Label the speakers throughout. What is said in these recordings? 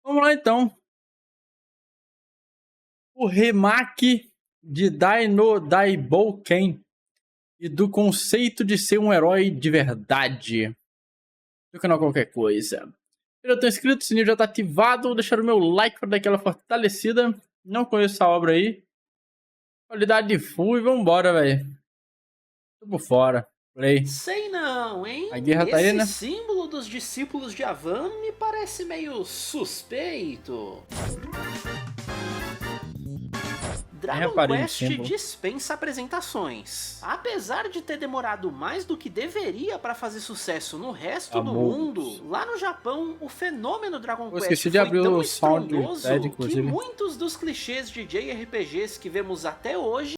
Speaker 1: Vamos lá então. O remake de Dai no Daibouken e do conceito de ser um herói de verdade. Do canal Qualquer Coisa. Eu já tô inscrito, o sininho já tá ativado. Vou deixar o meu like para dar aquela fortalecida. Não conheço essa obra aí. Qualidade full e vambora, velho. Tô por fora. Play.
Speaker 2: Sei não, hein?
Speaker 1: A guerra tá aí, né?
Speaker 2: Esse símbolo dos discípulos de Avan me parece meio suspeito. Dragon Quest dispensa apresentações. Apesar de ter demorado mais do que deveria para fazer sucesso no resto do mundo, lá no Japão o fenômeno Dragon Quest foi tão estrondoso que muitos dos clichês de JRPGs que vemos até hoje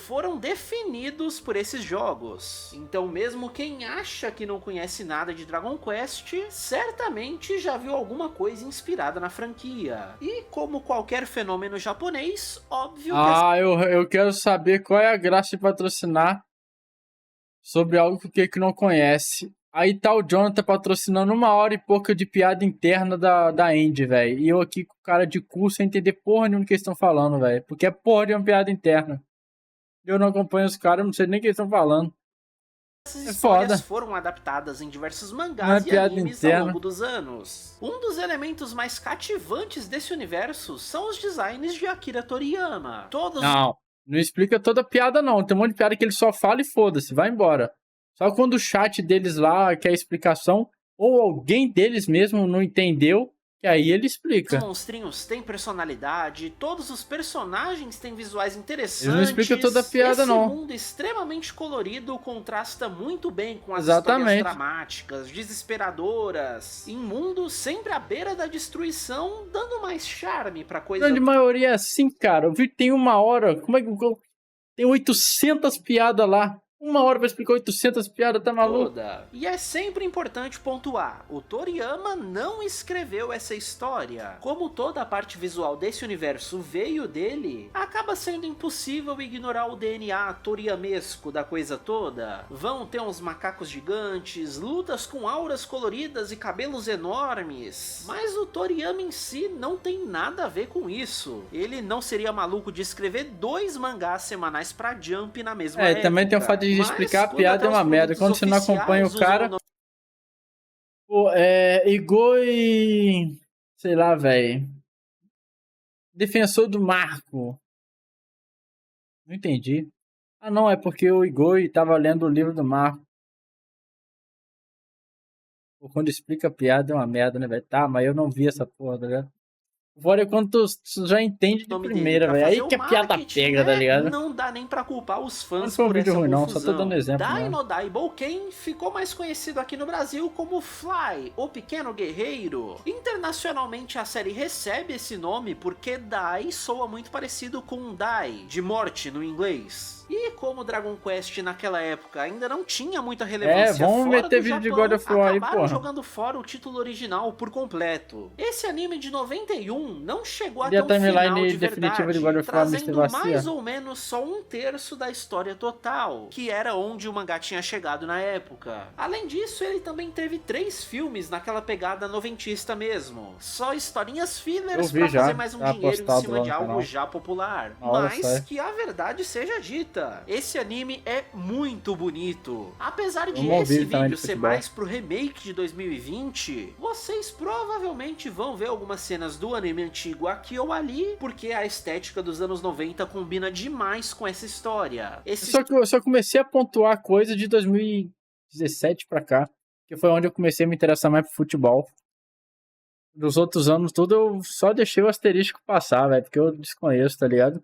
Speaker 2: foram definidos por esses jogos. Então mesmo quem acha que não conhece nada de Dragon Quest, certamente já viu alguma coisa inspirada na franquia. E como qualquer fenômeno japonês, óbvio que...
Speaker 1: eu quero saber qual é a graça de patrocinar sobre algo que não conhece. Aí tá o Jonathan patrocinando 1h e pouca de piada interna da Andy, velho. E eu aqui com cara de cu sem entender porra nenhuma que eles estão falando, velho. Porque é porra de uma piada interna. Eu não acompanho os caras, não sei nem o que eles estão falando.
Speaker 2: Essas histórias foram adaptadas em diversos mangás e animes ao longo dos anos. Um dos elementos mais cativantes desse universo são os designs de Akira Toriyama.
Speaker 1: Não explica toda a piada não. Tem um monte de piada que ele só fala e foda-se, vai embora. Só quando o chat deles lá quer explicação, ou alguém deles mesmo não entendeu, que aí ele explica.
Speaker 2: Os monstrinhos têm personalidade, todos os personagens têm visuais interessantes.
Speaker 1: Ele não explica toda a piada, não.
Speaker 2: Esse mundo extremamente colorido contrasta muito bem com as histórias dramáticas, desesperadoras, em mundos sempre à beira da destruição, dando mais charme pra coisa...
Speaker 1: A grande maioria é assim, cara. Eu vi que tem 1h, como é que... Tem 800 piadas lá. 1h pra explicar 800 piadas, tá maluco?
Speaker 2: E é sempre importante pontuar, o Toriyama não escreveu essa história. Como toda a parte visual desse universo veio dele, acaba sendo impossível ignorar o DNA toriyamesco da coisa toda. Vão ter uns macacos gigantes, lutas com auras coloridas e cabelos enormes. Mas o Toriyama em si não tem nada a ver com isso. Ele não seria maluco de escrever 2 mangás semanais pra Jump na mesma época.
Speaker 1: Também tem o fato de explicar a piada é uma merda. Quando você não acompanha o cara... Pô, Igor sei lá, velho. Defensor do Marco. Não entendi. Ah, não, é porque o Igor tava lendo o livro do Marco. Pô, quando explica a piada é uma merda, né, velho? Tá, mas eu não vi essa porra, tá ligado? Fora é quando tu já entende de primeira, velho. Aí que a piada pega, tá ligado?
Speaker 2: Não dá nem pra culpar os fãs
Speaker 1: por essa confusão. Não, só tô dando exemplo.
Speaker 2: Dai no Daibouken ficou mais conhecido aqui no Brasil como Fly, o Pequeno Guerreiro. Internacionalmente a série recebe esse nome porque Dai soa muito parecido com Dai, de morte no inglês. E como Dragon Quest naquela época ainda não tinha muita relevância
Speaker 1: vamos
Speaker 2: fora
Speaker 1: meter
Speaker 2: do
Speaker 1: vídeo
Speaker 2: Japão,
Speaker 1: de God of War aí,
Speaker 2: acabaram
Speaker 1: porra.
Speaker 2: jogando fora o título original por completo. Esse anime de 91 não chegou a ter um final de verdade, trazendo mais ou menos só 1/3 da história total, que era onde o mangá tinha chegado na época. Além disso, ele também teve 3 filmes naquela pegada noventista mesmo. Só historinhas fillers pra fazer mais um dinheiro em cima de algo já popular. Mas que a verdade seja dita, esse anime é muito bonito. Apesar de esse vídeo ser mais pro remake de 2020, vocês provavelmente vão ver algumas cenas do anime antigo aqui ou ali, porque a estética dos anos 90 combina demais com essa história.
Speaker 1: Eu só comecei a pontuar coisa de 2017 pra cá, que foi onde eu comecei a me interessar mais por futebol. Dos outros anos tudo eu só deixei o asterisco passar, velho, porque eu desconheço, tá ligado?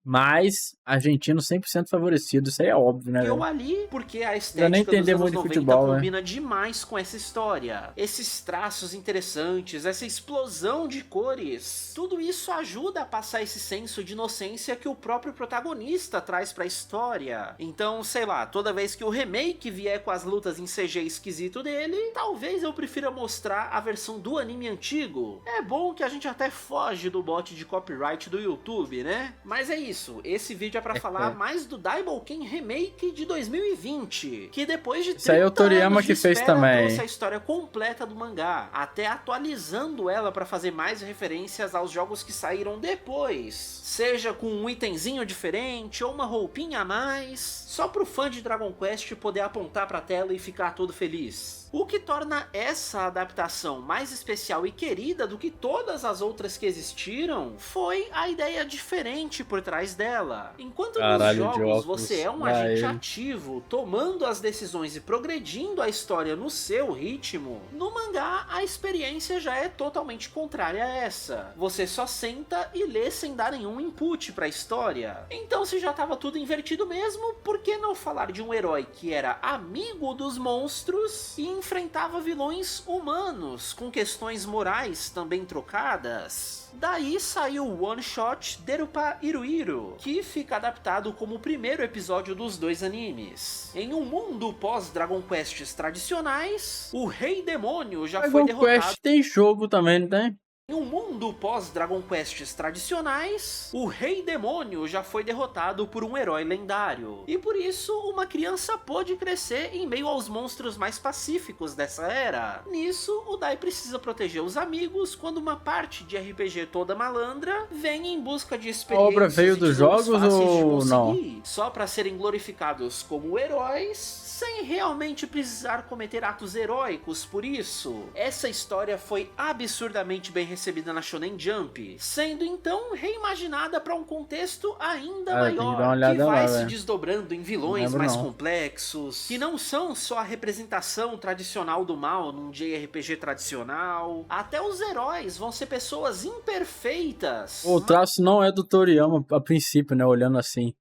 Speaker 1: Mas argentino 100% favorecido, isso aí é óbvio, né?
Speaker 2: Eu ali, porque a estética dos anos 90 futebol, combina demais com essa história. Esses traços interessantes, essa explosão de cores, tudo isso ajuda a passar esse senso de inocência que o próprio protagonista traz pra história. Então, sei lá, toda vez que o remake vier com as lutas em CG esquisito dele, talvez eu prefira mostrar a versão do anime antigo. É bom que a gente até foge do bot de copyright do YouTube, né? Mas é isso. isso, esse vídeo é pra falar mais do Daibouken Remake de 2020, que depois de 30
Speaker 1: isso aí é o Toriyama que fez também.
Speaker 2: Trouxe a história completa do mangá, até atualizando ela pra fazer mais referências aos jogos que saíram depois, seja com um itemzinho diferente ou uma roupinha a mais, só pro fã de Dragon Quest poder apontar pra tela e ficar todo feliz. O que torna essa adaptação mais especial e querida do que todas as outras que existiram foi a ideia diferente por trás dela. Enquanto nos jogos você é um agente ativo, tomando as decisões e progredindo a história no seu ritmo, no mangá a experiência já é totalmente contrária a essa. Você só senta e lê sem dar nenhum input pra história. Então, se já tava tudo invertido mesmo, por que não falar de um herói que era amigo dos monstros e enfrentava vilões humanos, com questões morais também trocadas? Daí saiu o one shot Derupa Iruiro, que fica adaptado como o primeiro episódio dos dois animes. Em um mundo pós-Dragon Quests tradicionais, o Rei Demônio já foi derrotado...
Speaker 1: Dragon Quest tem jogo também, não tem?
Speaker 2: Em um mundo pós-Dragon Quests tradicionais, o Rei Demônio já foi derrotado por um herói lendário. E por isso, uma criança pôde crescer em meio aos monstros mais pacíficos dessa era. Nisso, o Dai precisa proteger os amigos quando uma parte de RPG toda malandra vem em busca de experiências.
Speaker 1: A obra veio dos jogos ou não?
Speaker 2: Só para serem glorificados como heróis, sem realmente precisar cometer atos heróicos por isso. Essa história foi absurdamente bem recebida na Shonen Jump, sendo então reimaginada para um contexto ainda maior, que vai se desdobrando em vilões mais complexos, que não são só a representação tradicional do mal num JRPG tradicional. Até os heróis vão ser pessoas imperfeitas.
Speaker 1: O traço não é do Toriyama a princípio, né, olhando assim.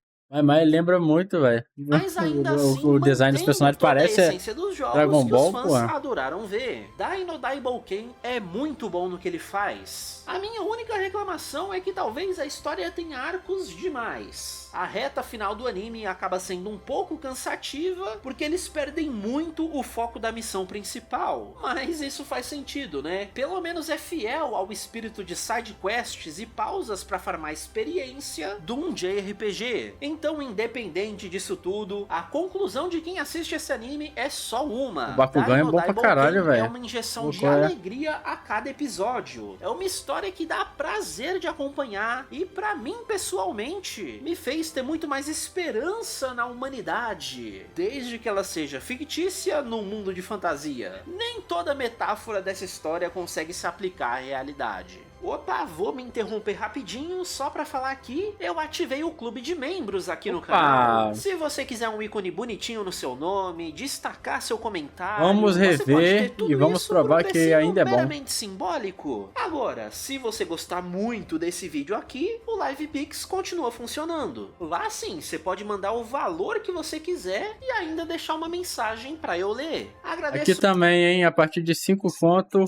Speaker 1: Mas lembra muito, velho.
Speaker 2: Mas ainda assim,
Speaker 1: o design dos personagens parece
Speaker 2: a essência dos jogos
Speaker 1: Dragon
Speaker 2: que
Speaker 1: Ball,
Speaker 2: os fãs adoraram ver. Dai no Daibouken é muito bom no que ele faz. A minha única reclamação é que talvez a história tenha arcos demais. A reta final do anime acaba sendo um pouco cansativa, porque eles perdem muito o foco da missão principal. Mas isso faz sentido, né? Pelo menos é fiel ao espírito de side quests e pausas para farmar experiência de um JRPG. Então, independente disso tudo, a conclusão de quem assiste esse anime é só uma.
Speaker 1: O Bakugan é bom pra caralho, velho.
Speaker 2: É uma injeção de alegria a cada episódio. É uma história que dá prazer de acompanhar e, pra mim, pessoalmente, me fez ter muito mais esperança na humanidade, desde que ela seja fictícia num mundo de fantasia. Nem toda metáfora dessa história consegue se aplicar à realidade. Opa, vou me interromper rapidinho só pra falar aqui, eu ativei o clube de membros aqui no canal. Se você quiser um ícone bonitinho no seu nome, destacar seu comentário,
Speaker 1: vamos rever e vamos provar que ainda é bom.
Speaker 2: Meramente simbólico. Agora, se você gostar muito desse vídeo aqui, o LivePix continua funcionando. Lá sim, você pode mandar o valor que você quiser e ainda deixar uma mensagem pra eu ler. Agradeço.
Speaker 1: Aqui também, hein, a partir de 5 conto,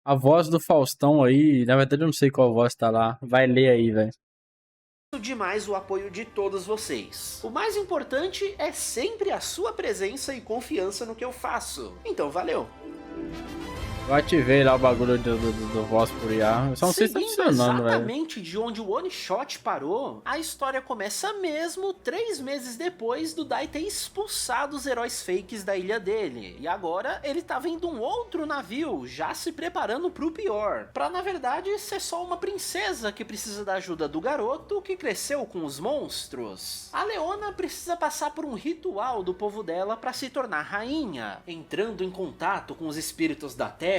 Speaker 1: a voz do Faustão aí, na verdade eu não sei qual voz tá lá, vai ler aí, velho.
Speaker 2: Demais o apoio de todos vocês. O mais importante é sempre a sua presença e confiança no que eu faço. Então, valeu!
Speaker 1: Eu ativei lá o bagulho do voz por IA. Eu só não sei se tá funcionando, velho.
Speaker 2: Exatamente de onde o One Shot parou, a história começa mesmo 3 meses depois do Dai ter expulsado os heróis fakes da ilha dele. E agora ele tá vendo um outro navio, já se preparando pro pior. Pra, na verdade, ser só uma princesa que precisa da ajuda do garoto que cresceu com os monstros. A Leona precisa passar por um ritual do povo dela pra se tornar rainha, entrando em contato com os espíritos da terra.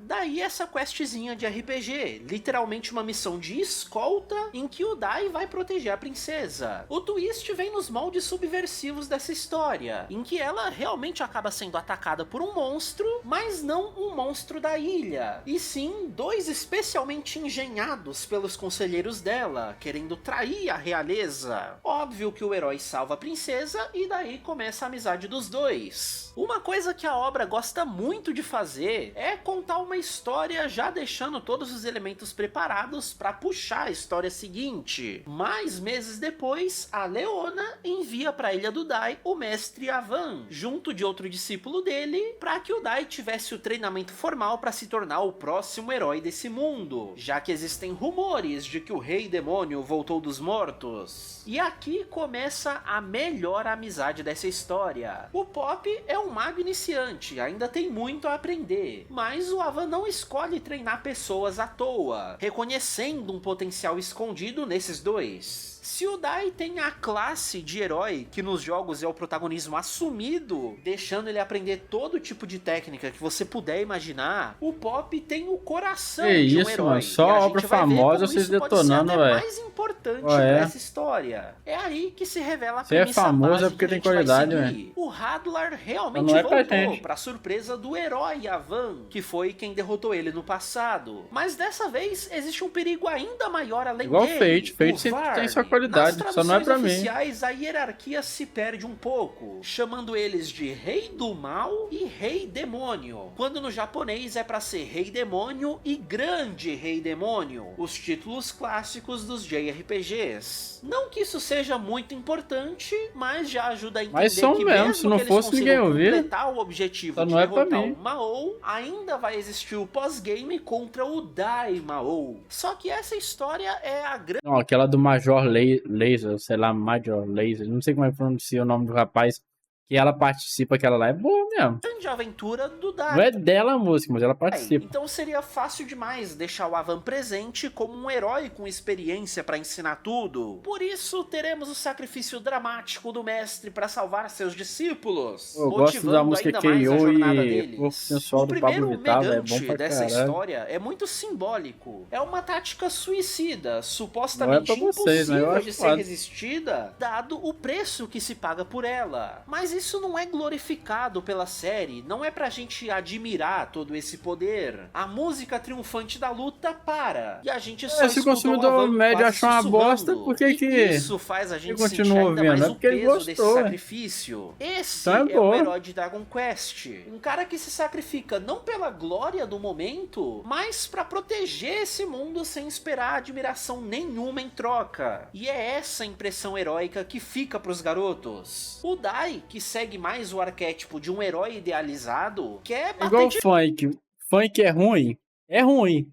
Speaker 2: Daí essa questzinha de RPG, literalmente uma missão de escolta em que o Dai vai proteger a princesa. O twist vem nos moldes subversivos dessa história, em que ela realmente acaba sendo atacada por um monstro, mas não um monstro da ilha, e sim 2 especialmente engenhados pelos conselheiros dela, querendo trair a realeza. Óbvio que o herói salva a princesa e daí começa a amizade dos dois. Uma coisa que a obra gosta muito de fazer é é contar uma história já deixando todos os elementos preparados para puxar a história seguinte. Mais meses depois, a Leona envia para a Ilha do Dai o mestre Avan, junto de outro discípulo dele, para que o Dai tivesse o treinamento formal para se tornar o próximo herói desse mundo, já que existem rumores de que o Rei Demônio voltou dos mortos. E aqui começa a melhor amizade dessa história. O Pop é um mago iniciante, ainda tem muito a aprender, mas o Avan não escolhe treinar pessoas à toa, reconhecendo um potencial escondido nesses dois. Se o Dai tem a classe de herói, que nos jogos é o protagonismo assumido, deixando ele aprender todo tipo de técnica que você puder imaginar, o Pop tem o coração de um herói.
Speaker 1: Mano, só obra famosa vocês detonando, velho.
Speaker 2: Mais importante pra essa história. É aí que se revela a premissa
Speaker 1: famoso é porque tem qualidade, velho.
Speaker 2: O Hadlar realmente voltou, pra surpresa do herói Avan, que foi quem derrotou ele no passado. Mas dessa vez existe um perigo ainda maior além dele.
Speaker 1: Igual Fate sempre tem sua qualidade, só não é pra mim.
Speaker 2: A hierarquia se perde um pouco, chamando eles de Rei do Mal e Rei Demônio, quando no japonês é pra ser Rei Demônio e Grande Rei Demônio, os títulos clássicos dos JRPGs. Não que isso seja muito importante, mas já ajuda a entender que mesmo
Speaker 1: se não fosse ninguém ouvir,
Speaker 2: completar o objetivo de derrotar o Mao, ainda vai existir o pós-game contra o Dai Mao. Só que essa história é a grande...
Speaker 1: Não, aquela do Major Laser, sei lá, Major Laser, não sei como é que pronuncia o nome do rapaz, que ela participa, aquela lá é boa mesmo.
Speaker 2: Grande aventura do Dai.
Speaker 1: Não é dela a música, mas ela participa.
Speaker 2: Então seria fácil demais deixar o Avan presente como um herói com experiência para ensinar tudo. Por isso teremos o sacrifício dramático do mestre para salvar seus discípulos.
Speaker 1: Eu gosto da música KO e o sensual do Pablo Vittar, é bom pra
Speaker 2: dessa
Speaker 1: caralho.
Speaker 2: História é muito simbólico. É uma tática suicida, supostamente
Speaker 1: vocês,
Speaker 2: impossível de ser resistida, dado o preço que se paga por ela. Mas isso não é glorificado pela série, não é pra gente admirar todo esse poder. A música triunfante da luta para, e a gente só
Speaker 1: se o consumidor médio achou uma bosta, por que
Speaker 2: isso faz a gente sentir ainda mais o peso desse sacrifício. Esse é o herói de Dragon Quest, um cara que se sacrifica não pela glória do momento, mas pra proteger esse mundo sem esperar admiração nenhuma em troca. E é essa impressão heróica que fica pros garotos. O Dai, que segue mais o arquétipo de um herói idealizado, quer bater
Speaker 1: igual funk. Funk é ruim? É ruim.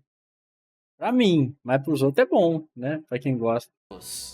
Speaker 1: Pra mim, mas pros outros é bom, né? Pra quem gosta.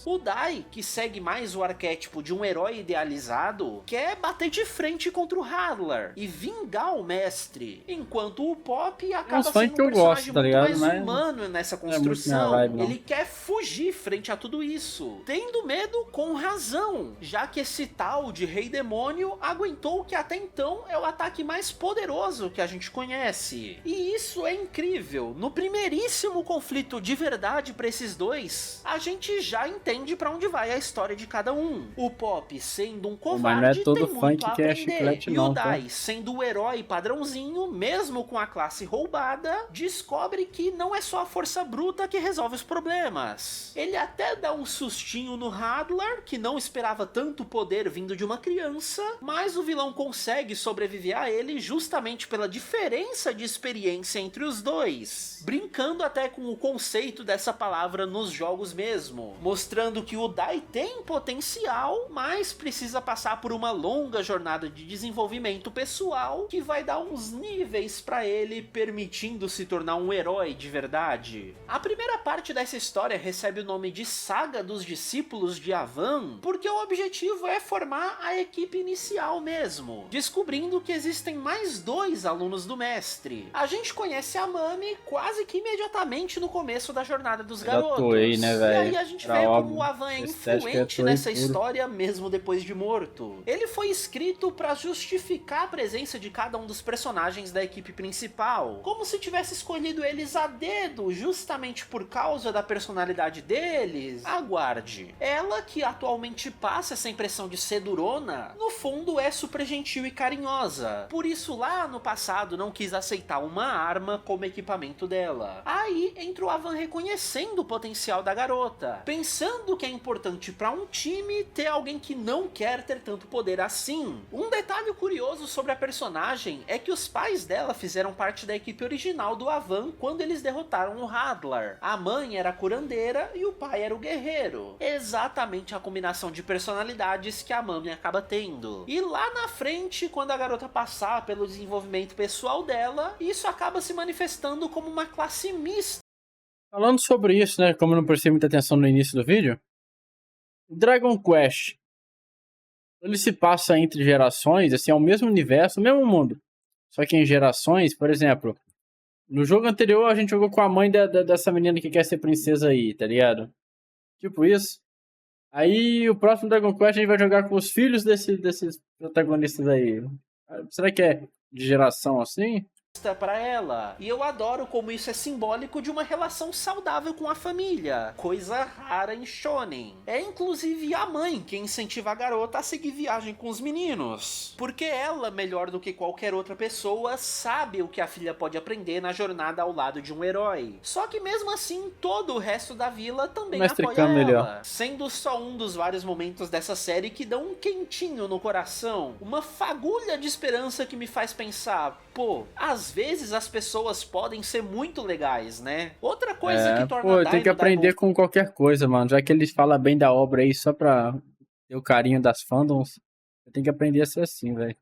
Speaker 2: O Dai, que segue mais o arquétipo de um herói idealizado, quer bater de frente contra o Hadlar e vingar o mestre, enquanto o Pop acaba sendo um personagem muito mais humano nessa construção. Ele quer fugir frente a tudo isso, tendo medo com razão, já que esse tal de Rei Demônio aguentou o que até então é o ataque mais poderoso que a gente conhece. E isso é incrível. No primeiríssimo conflito de verdade para esses dois, a gente já entende pra onde vai a história de cada um. O Pop, sendo um covarde,
Speaker 1: mas não é todo
Speaker 2: tem
Speaker 1: funk
Speaker 2: muito a
Speaker 1: que é
Speaker 2: aprender.
Speaker 1: chiclete,
Speaker 2: E
Speaker 1: não,
Speaker 2: o Dai, sendo o herói padrãozinho, mesmo com a classe roubada, descobre que não é só a força bruta que resolve os problemas. Ele até dá um sustinho no Hadlar, que não esperava tanto poder vindo de uma criança, mas o vilão consegue sobreviver a ele justamente pela diferença de experiência entre os dois, brincando até com o conceito dessa palavra nos jogos mesmo, mostrando que o Dai tem potencial, mas precisa passar por uma longa jornada de desenvolvimento pessoal que vai dar uns níveis pra ele, permitindo se tornar um herói de verdade. A primeira parte dessa história recebe o nome de Saga dos Discípulos de Avan, porque o objetivo é formar a equipe inicial mesmo, descobrindo que existem mais 2 alunos do mestre. A gente conhece a Mami quase que imediatamente no começo da jornada dos garotos.
Speaker 1: Né,
Speaker 2: e aí a gente vê como o Avan é influente nessa história mesmo depois de morto. Ele foi escrito para justificar a presença de cada um dos personagens da equipe principal, como se tivesse escolhido eles a dedo, justamente por causa da personalidade deles. Aguarde. Ela, que atualmente passa essa impressão de ser durona, no fundo é super gentil e carinhosa. Por isso lá no passado não quis aceitar uma arma como equipamento dela. Aí entra o Avan reconhecendo o potencial da garota, pensando que é importante para um time ter alguém que não quer ter tanto poder assim. Um detalhe curioso sobre a personagem é que os pais dela fizeram parte da equipe original do Avan quando eles derrotaram o Hadlar. A mãe era a curandeira e o pai era o guerreiro. Exatamente a combinação de personalidades que a Mami acaba tendo. E lá na frente, quando a garota passar pelo desenvolvimento pessoal dela, isso acaba se manifestando como uma classe mista.
Speaker 1: Falando sobre isso, né, como eu não prestei muita atenção no início do vídeo, Dragon Quest, ele se passa entre gerações, assim, é o mesmo universo, o mesmo mundo. Só que em gerações, por exemplo, no jogo anterior a gente jogou com a mãe dessa menina que quer ser princesa aí, tá ligado? Tipo isso. Aí o próximo Dragon Quest a gente vai jogar com os filhos desses protagonistas aí. Será que é de geração assim?
Speaker 2: Para ela. E eu adoro como isso é simbólico de uma relação saudável com a família, coisa rara em shonen. É inclusive a mãe que incentiva a garota a seguir viagem com os meninos, porque ela, melhor do que qualquer outra pessoa, sabe o que a filha pode aprender na jornada ao lado de um herói. Só que mesmo assim, todo o resto da vila também apoia ela, melhor. Sendo só um dos vários momentos dessa série que dão um quentinho no coração, uma fagulha de esperança que me faz pensar, pô, às vezes as pessoas podem ser muito legais, né? Outra coisa que torna
Speaker 1: eu tenho que aprender com qualquer coisa, mano. Já que eles falam bem da obra aí só pra ter o carinho das fandoms, eu tenho que aprender a ser assim, velho.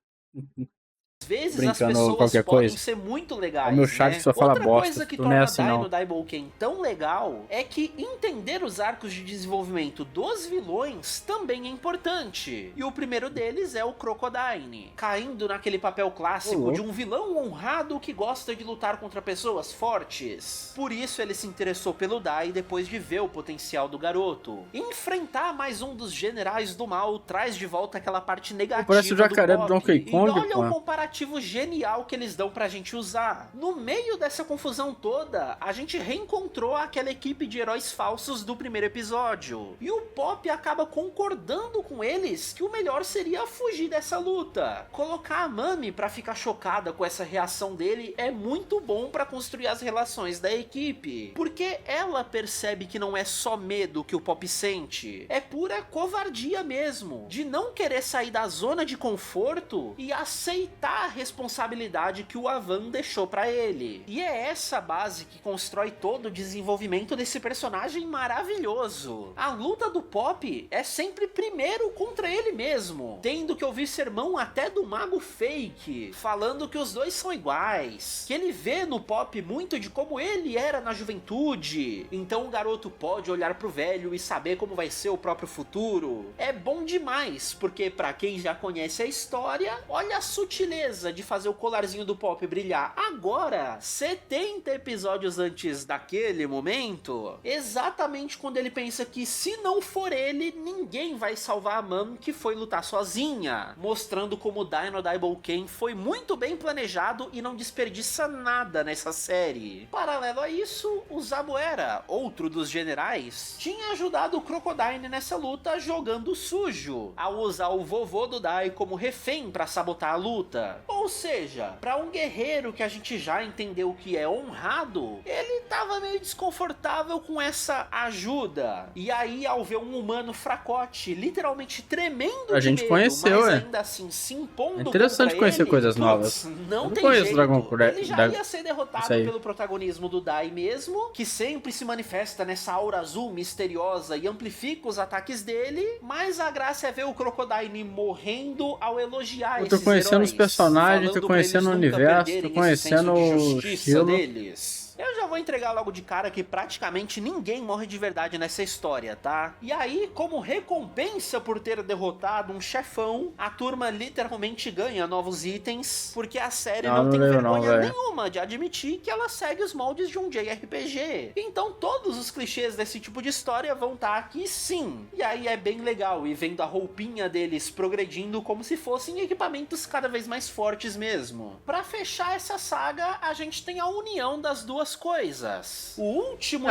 Speaker 2: Às vezes as pessoas podem ser muito legais,
Speaker 1: o meu chat só fala
Speaker 2: Outra
Speaker 1: bosta,
Speaker 2: coisa que torna Dai no Daibouken tão legal é que entender os arcos de desenvolvimento dos vilões também é importante. E o primeiro deles é o Crocodile, caindo naquele papel clássico de um vilão honrado que gosta de lutar contra pessoas fortes. Por isso ele se interessou pelo Dai depois de ver o potencial do garoto. Enfrentar mais um dos generais do mal traz de volta aquela parte negativa
Speaker 1: parece o jacaré do Donkey Kong,
Speaker 2: e olha o comparativo genial que eles dão pra gente usar. No meio dessa confusão toda, a gente reencontrou aquela equipe de heróis falsos do primeiro episódio. E o Pop acaba concordando com eles que o melhor seria fugir dessa luta. Colocar a Mami pra ficar chocada com essa reação dele é muito bom pra construir as relações da equipe. Porque ela percebe que não é só medo que o Pop sente. É pura covardia mesmo. De não querer sair da zona de conforto e aceitar a responsabilidade que o Avan deixou pra ele. E é essa base que constrói todo o desenvolvimento desse personagem maravilhoso. A luta do Pop é sempre primeiro contra ele mesmo, tendo que ouvir sermão até do mago fake, falando que os dois são iguais, que ele vê no Pop muito de como ele era na juventude, então o garoto pode olhar pro velho e saber como vai ser o próprio futuro. É bom demais, porque pra quem já conhece a história, olha a sutileza de fazer o colarzinho do Pop brilhar agora, 70 episódios antes daquele momento, exatamente quando ele pensa que se não for ele, ninguém vai salvar a Mami que foi lutar sozinha, mostrando como Dai no Daibouken foi muito bem planejado e não desperdiça nada nessa série. Paralelo a isso, o Zabuera, outro dos generais, tinha ajudado o Crocodile nessa luta jogando sujo, ao usar o vovô do Dai como refém para sabotar a luta. Ou seja, para um guerreiro que a gente já entendeu que é honrado, ele tava meio desconfortável com essa ajuda. E aí, ao ver um humano fracote, literalmente tremendo
Speaker 1: a gente
Speaker 2: medo,
Speaker 1: conheceu,
Speaker 2: mas ainda assim se impondo
Speaker 1: é interessante conhecer coisas novas.
Speaker 2: Não tem jeito. Ele já ia ser derrotado pelo protagonismo do Dai mesmo, que sempre se manifesta nessa aura azul misteriosa e amplifica os ataques dele, mas a graça é ver o Crocodile morrendo ao elogiar esses heróis,
Speaker 1: os personagens, tô conhecendo o universo, tô conhecendo o estilo
Speaker 2: deles. Eu já vou entregar logo de cara que praticamente ninguém morre de verdade nessa história, tá? E aí, como recompensa por ter derrotado um chefão, a turma literalmente ganha novos itens, porque a série não tem vergonha nenhuma de admitir que ela segue os moldes de um JRPG. Então todos os clichês desse tipo de história vão estar aqui sim. E aí é bem legal ir vendo a roupinha deles progredindo como se fossem equipamentos cada vez mais fortes mesmo. Pra fechar essa saga, a gente tem a união das duas coisas. O último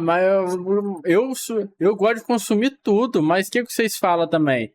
Speaker 1: mas eu gosto de consumir tudo, mas o que vocês falam também?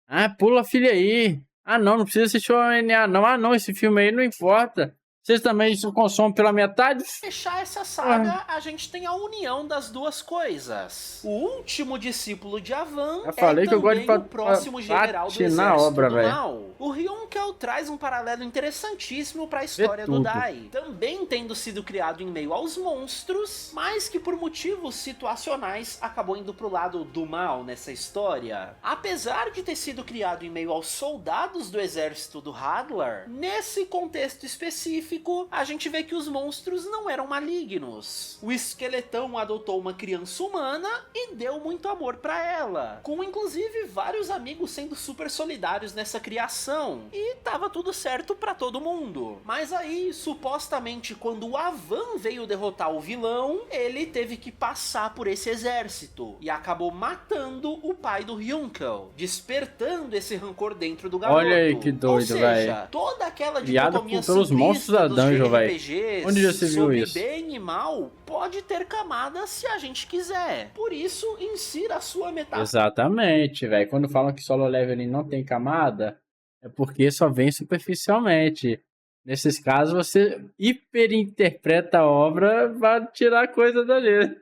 Speaker 1: Ah, pula a filha aí. Ah, não precisa assistir o ONA, não. Ah, não, esse filme aí não importa. Vocês também consomem pela metade?
Speaker 2: Fechar essa saga, a gente tem a união das duas coisas. O último discípulo de Avan é também o próximo general do exército do mal. O Ryunkel traz um paralelo interessantíssimo para a história do Dai. Também tendo sido criado em meio aos monstros, mas que por motivos situacionais acabou indo pro lado do mal nessa história. Apesar de ter sido criado em meio aos soldados do exército do Hadlar, nesse contexto específico, a gente vê que os monstros não eram malignos. O esqueletão adotou uma criança humana e deu muito amor pra ela, com inclusive vários amigos sendo super solidários nessa criação, e tava tudo certo pra todo mundo. Mas aí, supostamente, quando o Avan veio derrotar o vilão, ele teve que passar por esse exército, e acabou matando o pai do Ryunkel, despertando esse rancor dentro do garoto.
Speaker 1: Olha aí que doido, velho.
Speaker 2: Toda aquela dicotomia
Speaker 1: pelos monstros da dungeon, velho. Onde já se viu isso?
Speaker 2: Bem e mal pode ter camadas se a gente quiser. Por isso, insira a sua metáfora.
Speaker 1: Exatamente, velho. Quando falam que solo leveling não tem camada, é porque só vem superficialmente. Nesses casos, você hiperinterpreta a obra para tirar coisa dali.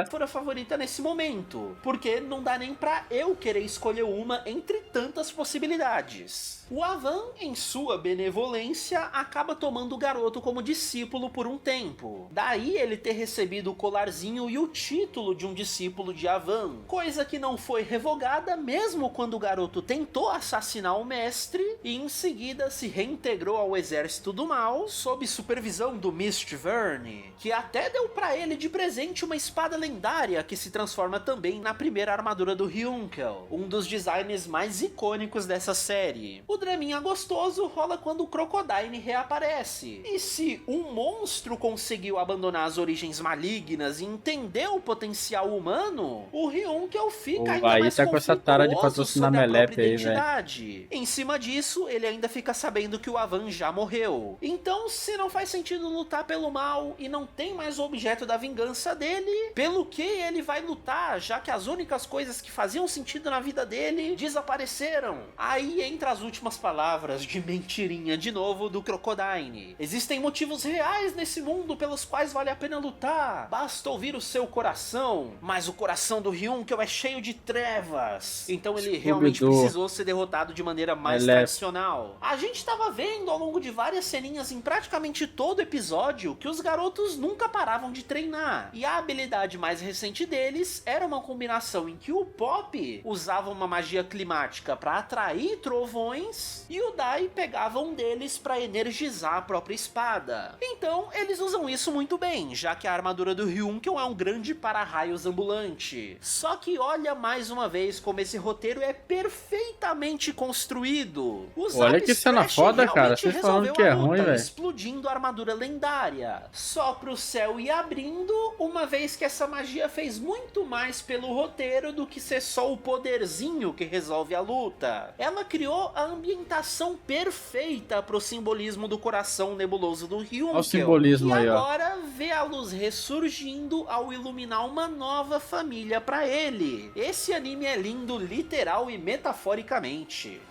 Speaker 2: For a favorita nesse momento, porque não dá nem pra eu querer escolher uma entre tantas possibilidades. O Avan, em sua benevolência, acaba tomando o garoto como discípulo por um tempo. Daí ele ter recebido o colarzinho e o título de um discípulo de Avan, coisa que não foi revogada mesmo quando o garoto tentou assassinar o mestre e em seguida se reintegrou ao exército do mal sob supervisão do Mistverne, que até deu pra ele de presente uma espada lendária que se transforma também na primeira armadura do Ryunkel, um dos designs mais icônicos dessa série. O draminha gostoso rola quando o Crocodile reaparece. E se um monstro conseguiu abandonar as origens malignas e entender o potencial humano, o Ryunkel fica ainda mais
Speaker 1: tá com essa tara de patrocinar Melep aí,
Speaker 2: velho. Em cima disso, ele ainda fica sabendo que o Avan já morreu. Então, se não faz sentido lutar pelo mal e não tem mais o objeto da vingança dele, pelo que ele vai lutar, já que as únicas coisas que faziam sentido na vida dele desapareceram? Aí entra as últimas palavras de mentirinha de novo do Crocodile. Existem motivos reais nesse mundo pelos quais vale a pena lutar. Basta ouvir o seu coração. Mas o coração do Ryunkel é cheio de trevas. Então ele realmente precisou ser derrotado de maneira mais tradicional. A gente tava vendo ao longo de várias ceninhas em praticamente todo episódio que os garotos nunca paravam de treinar. E a habilidade mais recente deles era uma combinação em que o Pop usava uma magia climática para atrair trovões e o Dai pegava um deles para energizar a própria espada. Então eles usam isso muito bem, já que a armadura do Ryunkel é um grande para-raios ambulante. Só que olha mais uma vez como esse roteiro é perfeitamente construído.
Speaker 1: Olha que cena foda, cara. Vocês falando que é ruim, velho.
Speaker 2: Explodindo a armadura lendária. Só pro céu ir abrindo, uma vez que essa magia fez muito mais pelo roteiro do que ser só o poderzinho que resolve a luta. Ela criou a ambientação perfeita pro simbolismo do coração nebuloso do Ryunkel. Olha
Speaker 1: o simbolismo aí, ó.
Speaker 2: E agora vê a luz ressurgindo ao iluminar uma nova família pra ele. Esse anime é lindo literal e metaforicamente.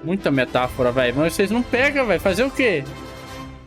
Speaker 1: Muita metáfora, velho. Mas vocês não pegam, velho. Fazer o quê?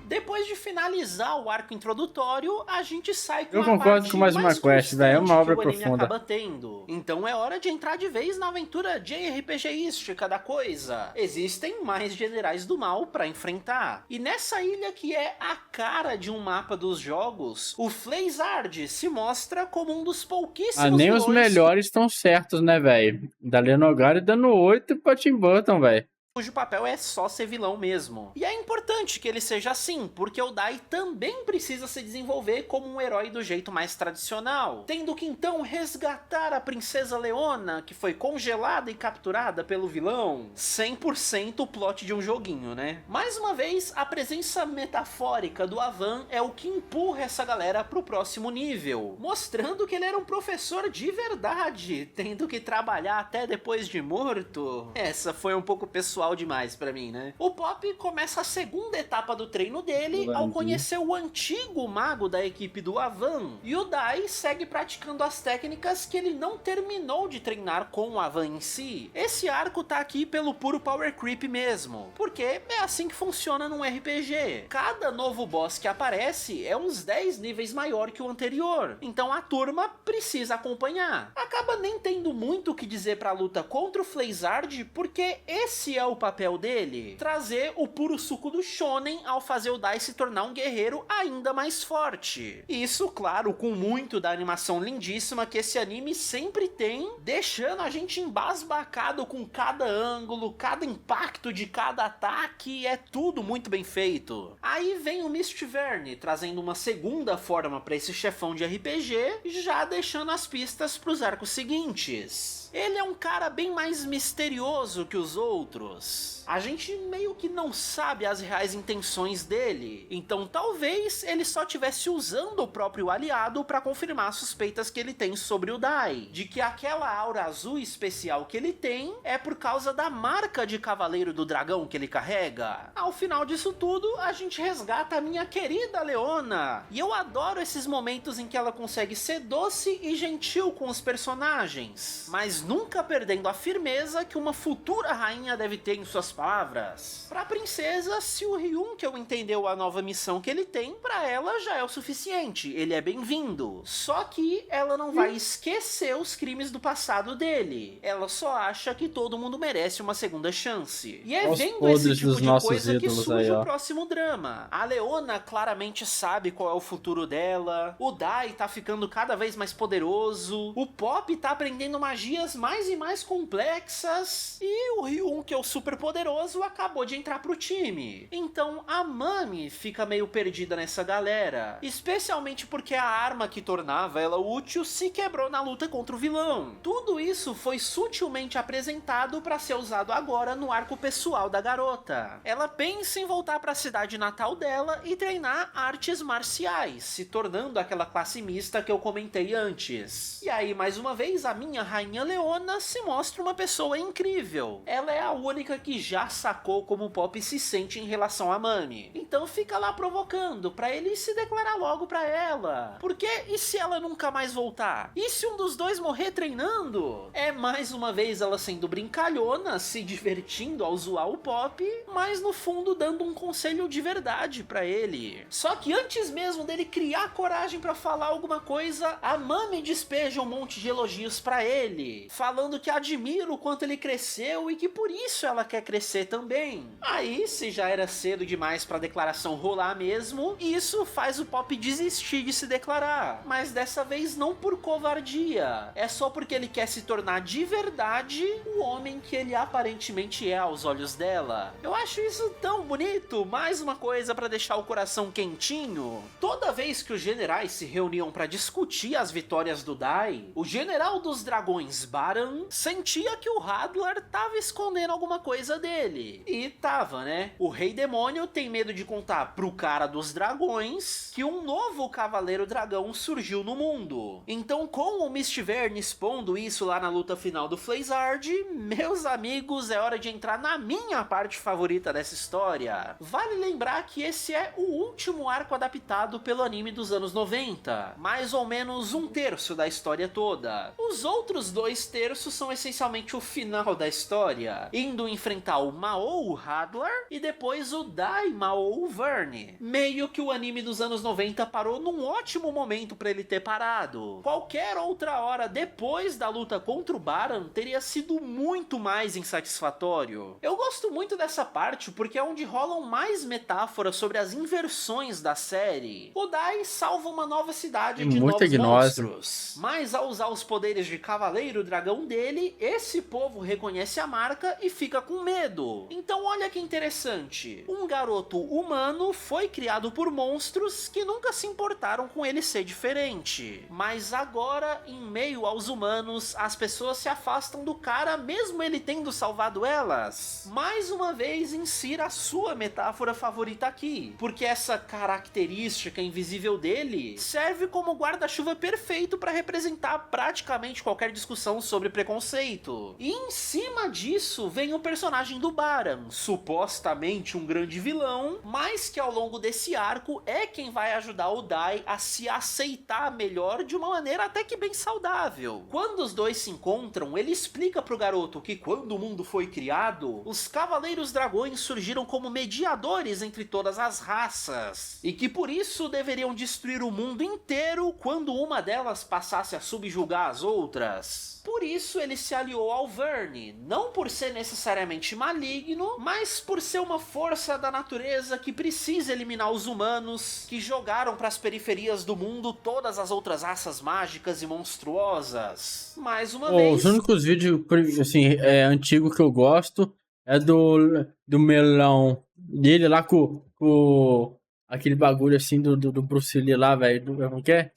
Speaker 2: Depois de finalizar o arco introdutório, a gente sai com
Speaker 1: Eu concordo com mais uma quest, velho. É uma obra profunda.
Speaker 2: Acaba tendo. Então é hora de entrar de vez na aventura JRPGística da coisa. Existem mais generais do mal pra enfrentar. E nessa ilha que é a cara de um mapa dos jogos, o Fleizard se mostra como um dos pouquíssimos
Speaker 1: nem os melhores estão certos, né, velho? Da Lenogari dando 8 pra Tim Burton, velho.
Speaker 2: Cujo papel é só ser vilão mesmo. E é importante que ele seja assim, porque o Dai também precisa se desenvolver como um herói do jeito mais tradicional, tendo que então resgatar a princesa Leona, que foi congelada e capturada pelo vilão. 100% o plot de um joguinho, né? Mais uma vez, a presença metafórica do Avan é o que empurra essa galera pro próximo nível, mostrando que ele era um professor de verdade, tendo que trabalhar até depois de morto. Essa foi um pouco pessoal pessoal demais pra mim, né? O Pop começa a segunda etapa do treino dele ao conhecer o antigo mago da equipe do Avan, e o Dai segue praticando as técnicas que ele não terminou de treinar com o Avan em si. Esse arco tá aqui pelo puro power creep mesmo, porque é assim que funciona num RPG. Cada novo boss que aparece é uns 10 níveis maior que o anterior, então a turma precisa acompanhar. Acaba nem tendo muito o que dizer pra luta contra o Flazard, porque esse é o papel dele, trazer o puro suco do shonen ao fazer o Dai se tornar um guerreiro ainda mais forte. Isso, claro, com muito da animação lindíssima que esse anime sempre tem, deixando a gente embasbacado com cada ângulo, cada impacto de cada ataque, é tudo muito bem feito. Aí vem o Mistverne, trazendo uma segunda forma para esse chefão de RPG, já deixando as pistas para os arcos seguintes. Ele é um cara bem mais misterioso que os outros. A gente meio que não sabe as reais intenções dele, então talvez ele só estivesse usando o próprio aliado para confirmar as suspeitas que ele tem sobre o Dai, de que aquela aura azul especial que ele tem é por causa da marca de Cavaleiro do Dragão que ele carrega. Ao final disso tudo, a gente resgata a minha querida Leona, e eu adoro esses momentos em que ela consegue ser doce e gentil com os personagens, mas nunca perdendo a firmeza que uma futura rainha deve ter em suas palavras. Pra princesa, se o Ryunkyo entendeu a nova missão que ele tem, pra ela já é o suficiente, ele é bem-vindo. Só que ela não vai esquecer os crimes do passado dele, ela só acha que todo mundo merece uma segunda chance. E é vendo esse tipo de coisa que surge o próximo drama. A Leona claramente sabe qual é o futuro dela, o Dai tá ficando cada vez mais poderoso, o Pop tá aprendendo magias mais e mais complexas, e o Ryun, que é o super poderoso, acabou de entrar pro time. Então a Mami fica meio perdida nessa galera, especialmente porque a arma que tornava ela útil se quebrou na luta contra o vilão. Tudo isso foi sutilmente apresentado para ser usado agora no arco pessoal da garota. Ela pensa em voltar para a cidade natal dela e treinar artes marciais, se tornando aquela classe mista que eu comentei antes. E aí, mais uma vez, a minha rainha Leona se mostra uma pessoa incrível. Ela é a única que já sacou como o Pop se sente em relação a Mami. Então fica lá provocando pra ele se declarar logo pra ela. Porque e se ela nunca mais voltar? E se um dos dois morrer treinando? É mais uma vez ela sendo brincalhona, se divertindo ao zoar o Pop, mas no fundo dando um conselho de verdade pra ele. Só que antes mesmo dele criar coragem pra falar alguma coisa, a Mami despeja um monte de elogios pra ele, falando que admira o quanto ele cresceu e que por isso ela quer crescer também. Aí, se já era cedo demais pra declaração rolar mesmo, isso faz o Pop desistir de se declarar. Mas dessa vez não por covardia, é só porque ele quer se tornar de verdade o homem que ele aparentemente é aos olhos dela. Eu acho isso tão bonito, mais uma coisa pra deixar o coração quentinho. Toda vez que os generais se reuniam pra discutir as vitórias do Dai, o general dos dragões Baran sentia que o Hadlar tava escondendo alguma coisa dele. E tava, né? O Rei Demônio tem medo de contar pro cara dos dragões que um novo Cavaleiro Dragão surgiu no mundo. Então, com o Mistverne expondo isso lá na luta final do Flazard, meus amigos, é hora de entrar na minha parte favorita dessa história. Vale lembrar que esse é o último arco adaptado pelo anime dos anos 90, mais ou menos um terço da história toda. Os outros 2/3 são essencialmente o final da história, indo enfrentar o Mao Hadlar e depois o Dai Mao Verne. Meio que o anime dos anos 90 parou num ótimo momento pra ele ter parado. Qualquer outra hora depois da luta contra o Baran teria sido muito mais insatisfatório. Eu gosto muito dessa parte porque é onde rolam mais metáforas sobre as inversões da série. O Dai salva uma nova cidade de novos monstros, mas ao usar os poderes de Cavaleiro Dragão dele, esse povo reconhece a marca e fica com medo. Então olha que interessante, um garoto humano foi criado por monstros que nunca se importaram com ele ser diferente, mas agora, em meio aos humanos, as pessoas se afastam do cara mesmo ele tendo salvado elas. Mais uma vez insira a sua metáfora favorita aqui, porque essa característica invisível dele serve como guarda-chuva perfeito para representar praticamente qualquer discussão sobre preconceito. E em cima disso vem o personagem do Baran, supostamente um grande vilão, mas que ao longo desse arco é quem vai ajudar o Dai a se aceitar melhor de uma maneira até que bem saudável. Quando os dois se encontram, ele explica pro garoto que quando o mundo foi criado, os Cavaleiros Dragões surgiram como mediadores entre todas as raças, e que por isso deveriam destruir o mundo inteiro quando uma delas passasse a subjugar as outras. Por isso ele se aliou ao Verne, não por ser necessariamente maligno, mas por ser uma força da natureza que precisa eliminar os humanos, que jogaram para as periferias do mundo todas as outras raças mágicas e monstruosas. Mais uma vez...
Speaker 1: Os únicos vídeos assim, antigos que eu gosto é do melão dele lá com aquele bagulho assim do Bruce Lee lá, velho. Como que é?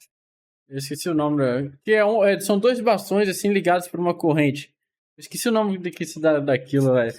Speaker 1: Eu esqueci o nome, né? Que são dois bastões assim ligados por uma corrente. Eu esqueci o nome daquilo, velho.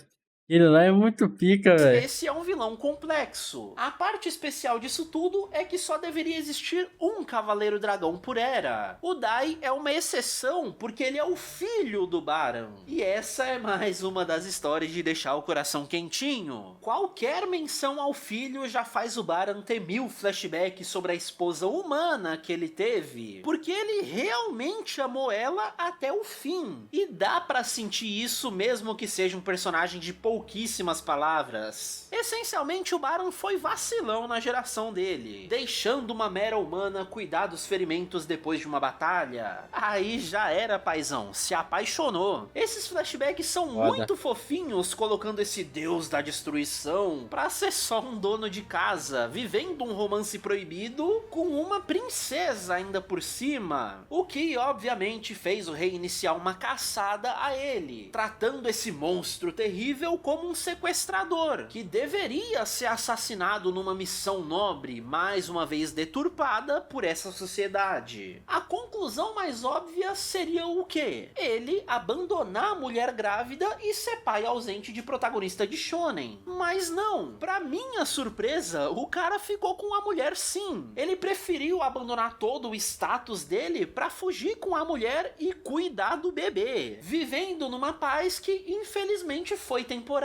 Speaker 1: Ele lá é muito pica, velho.
Speaker 2: Esse é um vilão complexo. A parte especial disso tudo é que só deveria existir um Cavaleiro Dragão por era. O Dai é uma exceção porque ele é o filho do Baran. E essa é mais uma das histórias de deixar o coração quentinho. Qualquer menção ao filho já faz o Baran ter 1000 flashbacks sobre a esposa humana que ele teve, porque ele realmente amou ela até o fim. E dá pra sentir isso mesmo que seja um personagem de pouquíssimas palavras. Essencialmente, o Baran foi vacilão na geração dele, deixando uma mera humana cuidar dos ferimentos depois de uma batalha. Aí já era, paizão, se apaixonou. Esses flashbacks são muito fofinhos, colocando esse deus da destruição pra ser só um dono de casa, vivendo um romance proibido com uma princesa ainda por cima. O que, obviamente, fez o rei iniciar uma caçada a ele, tratando esse monstro terrível como um sequestrador, que deveria ser assassinado numa missão nobre, mais uma vez deturpada por essa sociedade. A conclusão mais óbvia seria o quê? Ele abandonar a mulher grávida e ser pai ausente de protagonista de shonen. Mas não, pra minha surpresa, o cara ficou com a mulher sim. Ele preferiu abandonar todo o status dele pra fugir com a mulher e cuidar do bebê, vivendo numa paz que infelizmente foi temporária.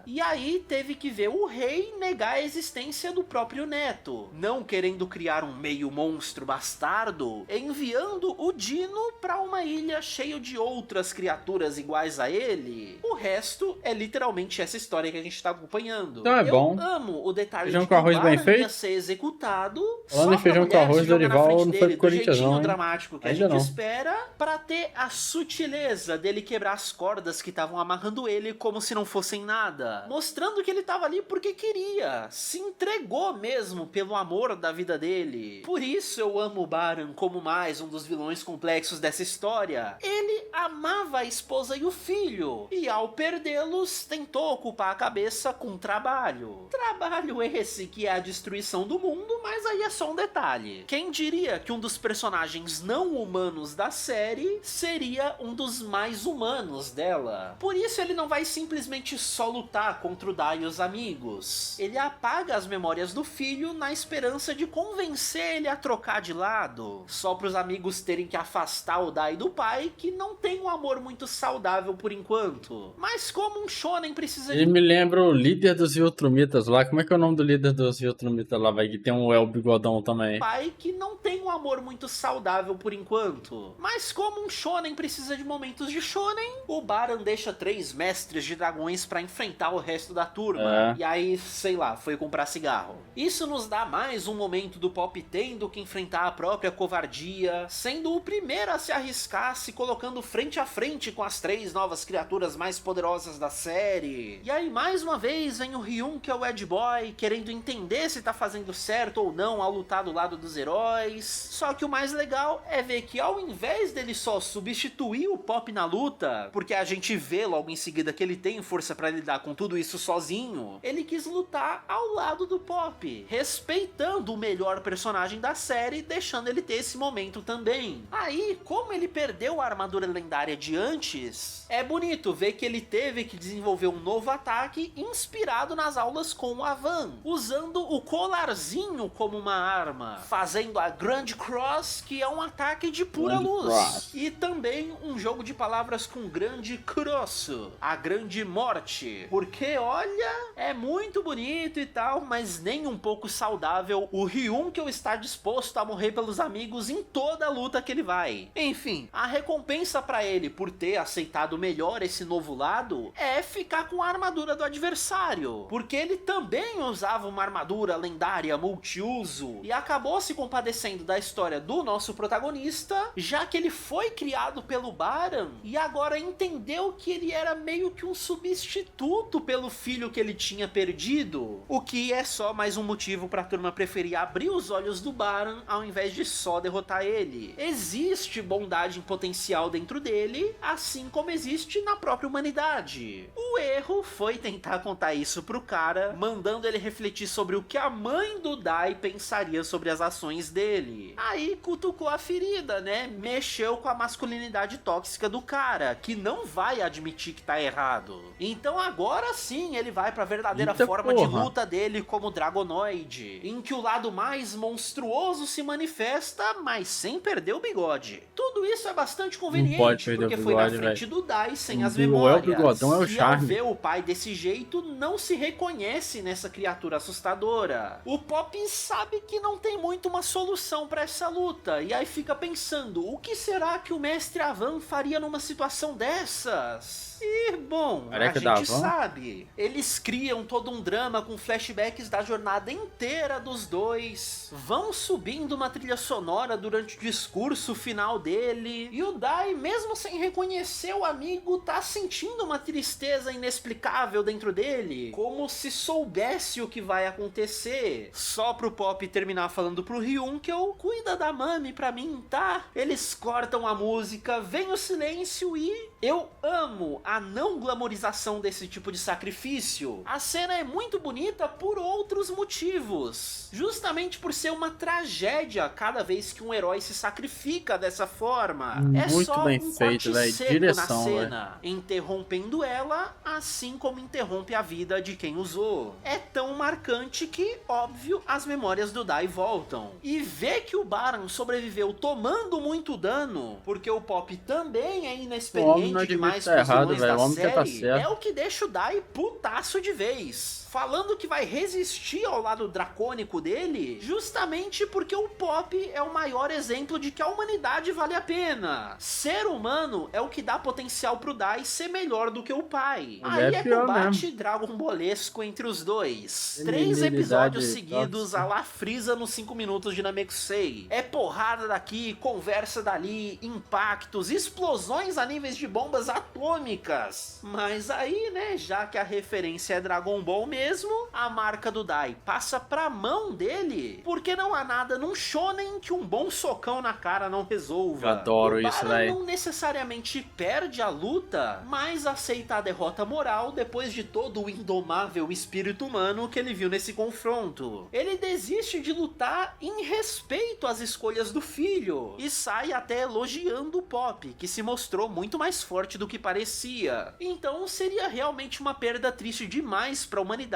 Speaker 2: E aí teve que ver o rei negar a existência do próprio neto, não querendo criar um meio monstro bastardo, enviando o Dino pra uma ilha cheia de outras criaturas iguais a ele. O resto é literalmente essa história que a gente tá acompanhando.
Speaker 1: Então é bom.
Speaker 2: Eu amo o detalhe
Speaker 1: feijão
Speaker 2: de
Speaker 1: com arroz bem feito.
Speaker 2: Ia ser executado.
Speaker 1: Falando em feijão com arroz, Dorival não foi pro Corinthians não, hein?
Speaker 2: Dramático que
Speaker 1: ainda
Speaker 2: a gente
Speaker 1: não
Speaker 2: espera, pra ter a sutileza dele quebrar as cordas que estavam amarrando ele como se não fossem nada, mostrando que ele tava ali porque queria, se entregou mesmo pelo amor da vida dele. Por isso eu amo o Baran como mais um dos vilões complexos dessa história. Ele amava a esposa e o filho, e ao perdê-los tentou ocupar a cabeça com trabalho. Trabalho esse que é a destruição do mundo, mas aí é só um detalhe. Quem diria que um dos personagens não humanos da série seria um dos mais humanos dela? Por isso ele não vai simplesmente só lutar contra o Dai e os amigos. Ele apaga as memórias do filho na esperança de convencer ele a trocar de lado, só para os amigos terem que afastar o Dai do pai, que não tem um amor muito saudável por enquanto. Mas como um shonen precisa
Speaker 1: Ele me lembra o líder dos Viltrumitas lá. Como é que é o nome do líder dos Viltrumitas lá, vai? Que tem um El Bigodão também.
Speaker 2: Pai que não tem um amor muito saudável por enquanto. Mas como um shonen precisa de momentos de shonen, o Baran deixa 3 mestres de dragões pra enfrentar o resto da turma. E aí, sei lá, foi comprar cigarro. Isso nos dá mais um momento do Pop tendo que enfrentar a própria covardia, sendo o primeiro a se arriscar, se colocando frente a frente com as 3 novas criaturas mais poderosas da série. E aí, mais uma vez, vem o Ryun, que é o Ed Boy, querendo entender se tá fazendo certo ou não ao lutar do lado dos heróis. Só que o mais legal é ver que ao invés dele só substituir o Pop na luta, porque a gente vê logo em seguida que ele tem força pra lidar com tudo isso sozinho, ele quis lutar ao lado do Pop, respeitando o melhor personagem da série, deixando ele ter esse momento também. também. Aí, como ele perdeu a armadura lendária de antes, é bonito ver que ele teve que desenvolver um novo ataque inspirado nas aulas com o Avan, usando o colarzinho como uma arma, fazendo a Grand Cross, que é um ataque de pura luz. E também um jogo de palavras com Grande Crosso, a Grande Morte, porque olha, é muito bonito e tal, mas nem um pouco saudável o Ryunkel está disposto a morrer pelos amigos em toda a luta que ele vai. Enfim, a recompensa pra ele por ter aceitado melhor esse novo lado é ficar com a armadura do adversário, porque ele também usava uma armadura lendária multiuso e acabou se compadecendo da história do nosso protagonista, já que ele foi criado pelo Baran e agora entendeu que ele era meio que um substituto pelo filho que ele tinha perdido, o que é só mais um motivo pra turma preferir abrir os olhos do Baran ao invés de só derrotar ele. Existe bondade em potencial dentro dele, assim como existe na própria humanidade. O erro foi tentar contar isso pro cara, mandando ele refletir sobre o que a mãe do Dai pensaria sobre as ações dele. Aí cutucou a ferida, né? Mexeu com a masculinidade tóxica do cara, que não vai admitir que tá errado. Então agora sim ele vai pra verdadeira forma de luta dele como Dragonoid, em que o lado mais monstruoso se manifesta, mas sem perder o bigode. Tudo isso é bastante conveniente, porque foi na frente do Dai sem as memórias.
Speaker 1: Bigodão é o charme.
Speaker 2: E ao ver o pai desse jeito, não se reconhece nessa criatura assustadora. O Pop sabe que não tem muito uma solução pra essa luta, e aí fica pensando, o que será que o mestre Avan faria numa situação dessas? E, bom, a gente sabe. Eles criam todo um drama com flashbacks da jornada inteira dos dois. Vão subindo uma trilha sonora durante o discurso final dele. E o Dai, mesmo sem reconhecer o amigo, tá sentindo uma tristeza inexplicável dentro dele. Como se soubesse o que vai acontecer. Só pro Pop terminar falando pro Ryunkel, cuida da Mami pra mim, tá? Eles cortam a música, vem o silêncio e... eu amo a não glamorização desse tipo de sacrifício. A cena é muito bonita por outros motivos. Justamente por ser uma tragédia cada vez que um herói se sacrifica dessa forma. É
Speaker 1: muito
Speaker 2: só
Speaker 1: bem
Speaker 2: um
Speaker 1: feito,
Speaker 2: corte
Speaker 1: véio.
Speaker 2: seco
Speaker 1: Direção,
Speaker 2: na cena, interrompendo ela, assim como interrompe a vida de quem usou. É tão marcante que, óbvio, as memórias do Dai voltam. E ver que o Baran sobreviveu tomando muito dano, porque o Pop também é inexperiente demais para os vilões da série, é o que deixa o Dai putaço de vez. Falando que vai resistir ao lado dracônico dele, justamente porque o Pop é o maior exemplo de que a humanidade vale a pena. Ser humano é o que dá potencial pro Dai ser melhor do que o pai. Aí é combate dragonbolesco entre os dois. 3 episódios seguidos a la Frieza nos 5 minutos de Namekusei. É porrada daqui, conversa dali, impactos, explosões a níveis de bombas atômicas. Mas aí, né, já que a referência é Dragon Ball mesmo, a marca do Dai passa pra mão dele, porque não há nada num shonen que um bom socão na cara não resolva.
Speaker 1: Eu adoro isso, velho.
Speaker 2: Não necessariamente perde a luta, mas aceita a derrota moral depois de todo o indomável espírito humano que ele viu nesse confronto. Ele desiste de lutar em respeito às escolhas do filho, e sai até elogiando o Pop, que se mostrou muito mais forte do que parecia. Então seria realmente uma perda triste demais pra humanidade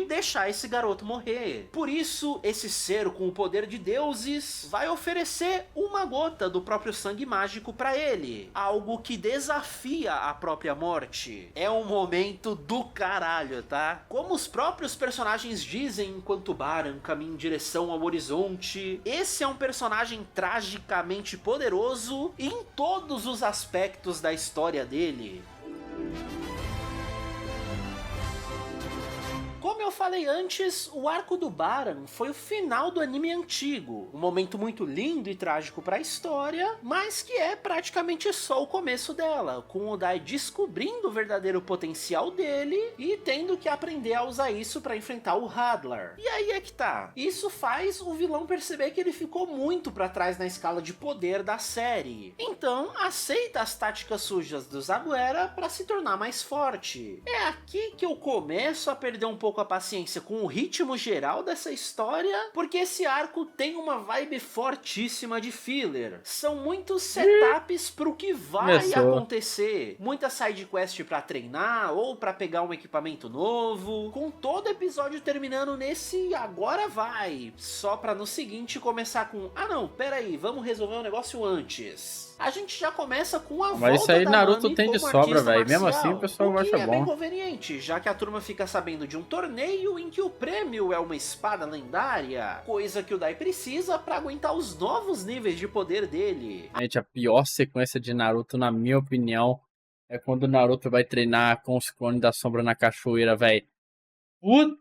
Speaker 2: deixar esse garoto morrer. Por isso, esse ser com o poder de deuses vai oferecer uma gota do próprio sangue mágico pra ele. Algo que desafia a própria morte. É um momento do caralho, tá? Como os próprios personagens dizem enquanto Baran caminha em direção ao horizonte, esse é um personagem tragicamente poderoso em todos os aspectos da história dele. Como eu falei antes, o arco do Baran foi o final do anime antigo, um momento muito lindo e trágico para a história, mas que é praticamente só o começo dela, com o Dai descobrindo o verdadeiro potencial dele e tendo que aprender a usar isso para enfrentar o Hadlar. E aí é que tá, isso faz o vilão perceber que ele ficou muito para trás na escala de poder da série, então aceita as táticas sujas do Zaguera para se tornar mais forte. É aqui que eu começo a perder um pouco pouco a paciência com o ritmo geral dessa história, porque esse arco tem uma vibe fortíssima de filler. São muitos setups pro que vai acontecer. Muita side quest pra treinar ou pra pegar um equipamento novo, com todo episódio terminando nesse agora vai, só pra no seguinte começar com ah não, pera aí, vamos resolver um negócio antes. A gente já começa com a volta
Speaker 1: Mas isso aí
Speaker 2: da
Speaker 1: Naruto
Speaker 2: Nami
Speaker 1: tem de
Speaker 2: como
Speaker 1: sobra,
Speaker 2: artista
Speaker 1: velho. Mesmo
Speaker 2: marcial,
Speaker 1: assim o pessoal
Speaker 2: o que
Speaker 1: acha
Speaker 2: é bem
Speaker 1: bom.
Speaker 2: conveniente, já que a turma fica sabendo de um torneio em que o prêmio é uma espada lendária, coisa que o Dai precisa pra aguentar os novos níveis de poder dele.
Speaker 1: Gente, a pior sequência de Naruto, na minha opinião, é quando o Naruto vai treinar com os clones da sombra na cachoeira, velho. Puta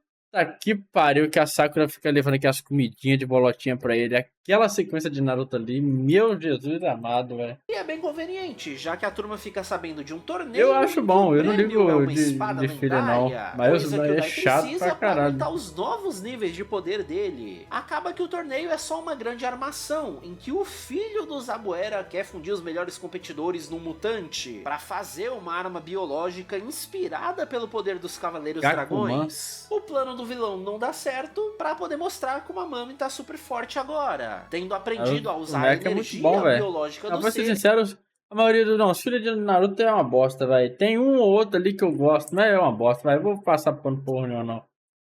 Speaker 1: que pariu, que a Sakura fica levando aquelas comidinhas de bolotinha pra ele. Aquela sequência de Naruto ali, meu Jesus amado, velho.
Speaker 2: E é bem conveniente, já que a turma fica sabendo de um torneio.
Speaker 1: Eu acho bom, eu não ligo
Speaker 2: de
Speaker 1: filha não. Mas é chato pra caralho.
Speaker 2: Pra os novos níveis de poder dele. Acaba que o torneio é só uma grande armação, em que o filho do Zabuera quer fundir os melhores competidores num mutante, pra fazer uma arma biológica inspirada pelo poder dos Cavaleiros Dragões. O plano do vilão não dá certo, pra poder mostrar como a Mami tá super forte agora, tendo aprendido a usar a energia biológica do ser.
Speaker 1: Pra ser sincero, a maioria dos filhos de Naruto é uma bosta, velho. Tem um ou outro ali que eu gosto, mas é uma bosta, vai. Vou passar pano porra nenhuma, não.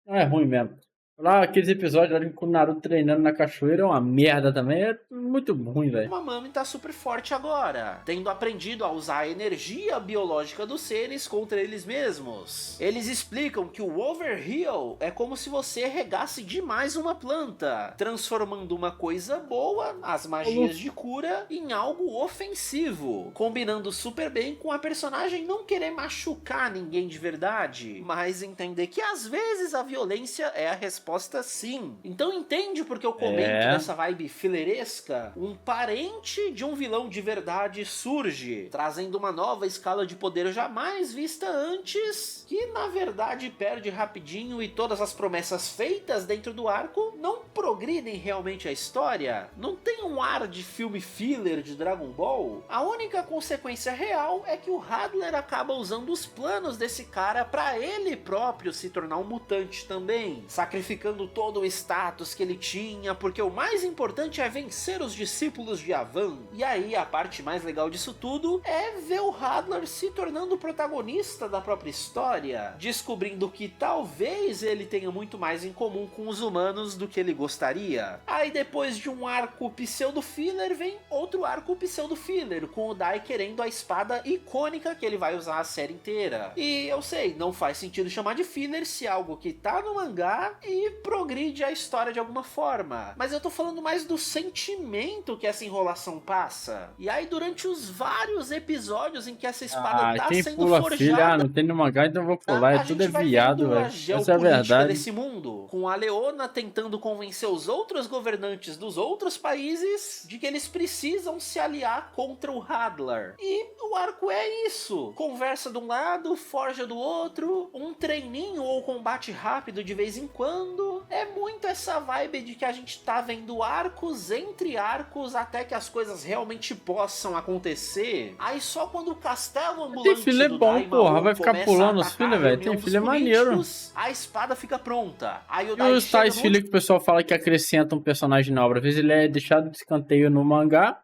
Speaker 1: Não é ruim mesmo. Lá, aqueles episódios ali com o Naruto treinando na cachoeira é uma merda também. É muito ruim, velho.
Speaker 2: A Mami tá super forte agora, tendo aprendido a usar a energia biológica dos seres contra eles mesmos. Eles explicam que o Overheal é como se você regasse demais uma planta, transformando uma coisa boa, as magias de cura, em algo ofensivo, combinando super bem com a personagem não querer machucar ninguém de verdade, mas entender que às vezes a violência é a resposta sim. Então entende porque eu comento dessa vibe fileresca? Um parente de um vilão de verdade surge, trazendo uma nova escala de poder jamais vista antes, que na verdade perde rapidinho e todas as promessas feitas dentro do arco não progridem realmente a história. Não tem um ar de filme filler de Dragon Ball. A única consequência real é que o Hadler acaba usando os planos desse cara pra ele próprio se tornar um mutante também, sacrificando todo o status que ele tinha, porque o mais importante é vencer os discípulos de Avan. E aí a parte mais legal disso tudo é ver o Hadlar se tornando o protagonista da própria história, descobrindo que talvez ele tenha muito mais em comum com os humanos do que ele gostaria. Aí depois de um arco pseudo-filler vem outro arco pseudo-filler, com o Dai querendo a espada icônica que ele vai usar a série inteira. E eu sei, não faz sentido chamar de filler se é algo que tá no mangá e progride a história de alguma forma, mas eu tô falando mais do sentimento que essa enrolação passa. E aí durante os vários episódios em que essa espada tá sendo forjada,
Speaker 1: não tem no mangá, então eu vou pular, é tudo é viado, velho. Essa é a verdade
Speaker 2: desse mundo, com a Leona tentando convencer os outros governantes dos outros países de que eles precisam se aliar contra o Hadlar. E o arco é isso, conversa de um lado, forja do outro, um treininho ou combate rápido de vez em quando. É muito essa vibe de que a gente tá vendo arcos entre arcos até que as coisas realmente possam acontecer. Aí só quando o castelo ambulante
Speaker 1: tem filho
Speaker 2: do
Speaker 1: bom, porra, vai ficar pulando os filhos, velho. Tem filho maneiro.
Speaker 2: A espada fica pronta. Aí o
Speaker 1: e os tais filhos que o pessoal fala que acrescentam um personagem na obra. Às vezes ele é deixado de escanteio no mangá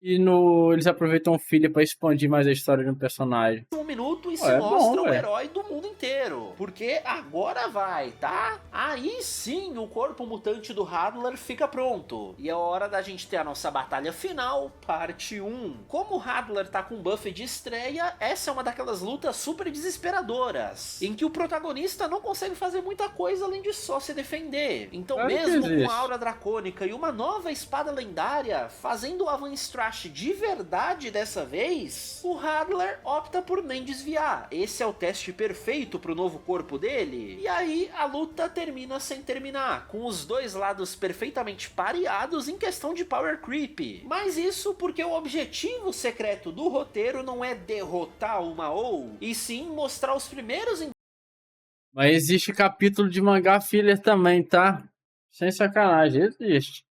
Speaker 1: e eles aproveitam o filho pra expandir mais a história de um personagem.
Speaker 2: Um minuto e se mostra o herói do mundo inteiro. Porque agora vai, tá? Aí sim o corpo mutante do Hadlar fica pronto. E é hora da gente ter a nossa batalha final, parte 1. Como o Hadlar tá com buff de estreia, essa é uma daquelas lutas super desesperadoras, em que o protagonista não consegue fazer muita coisa além de só se defender. Então mesmo com a aura dracônica e uma nova espada lendária, fazendo o Avan Strash de verdade dessa vez, o Hadlar opta por nem desviar. Esse é o teste perfeito pro novo corpo dele. E aí a luta termina sem terminar, com os dois lados perfeitamente pareados em questão de power creep. Mas isso porque o objetivo secreto do roteiro não é derrotar uma ou, e sim mostrar os primeiros...
Speaker 1: Mas existe capítulo de mangá filler também, tá? Sem sacanagem, existe.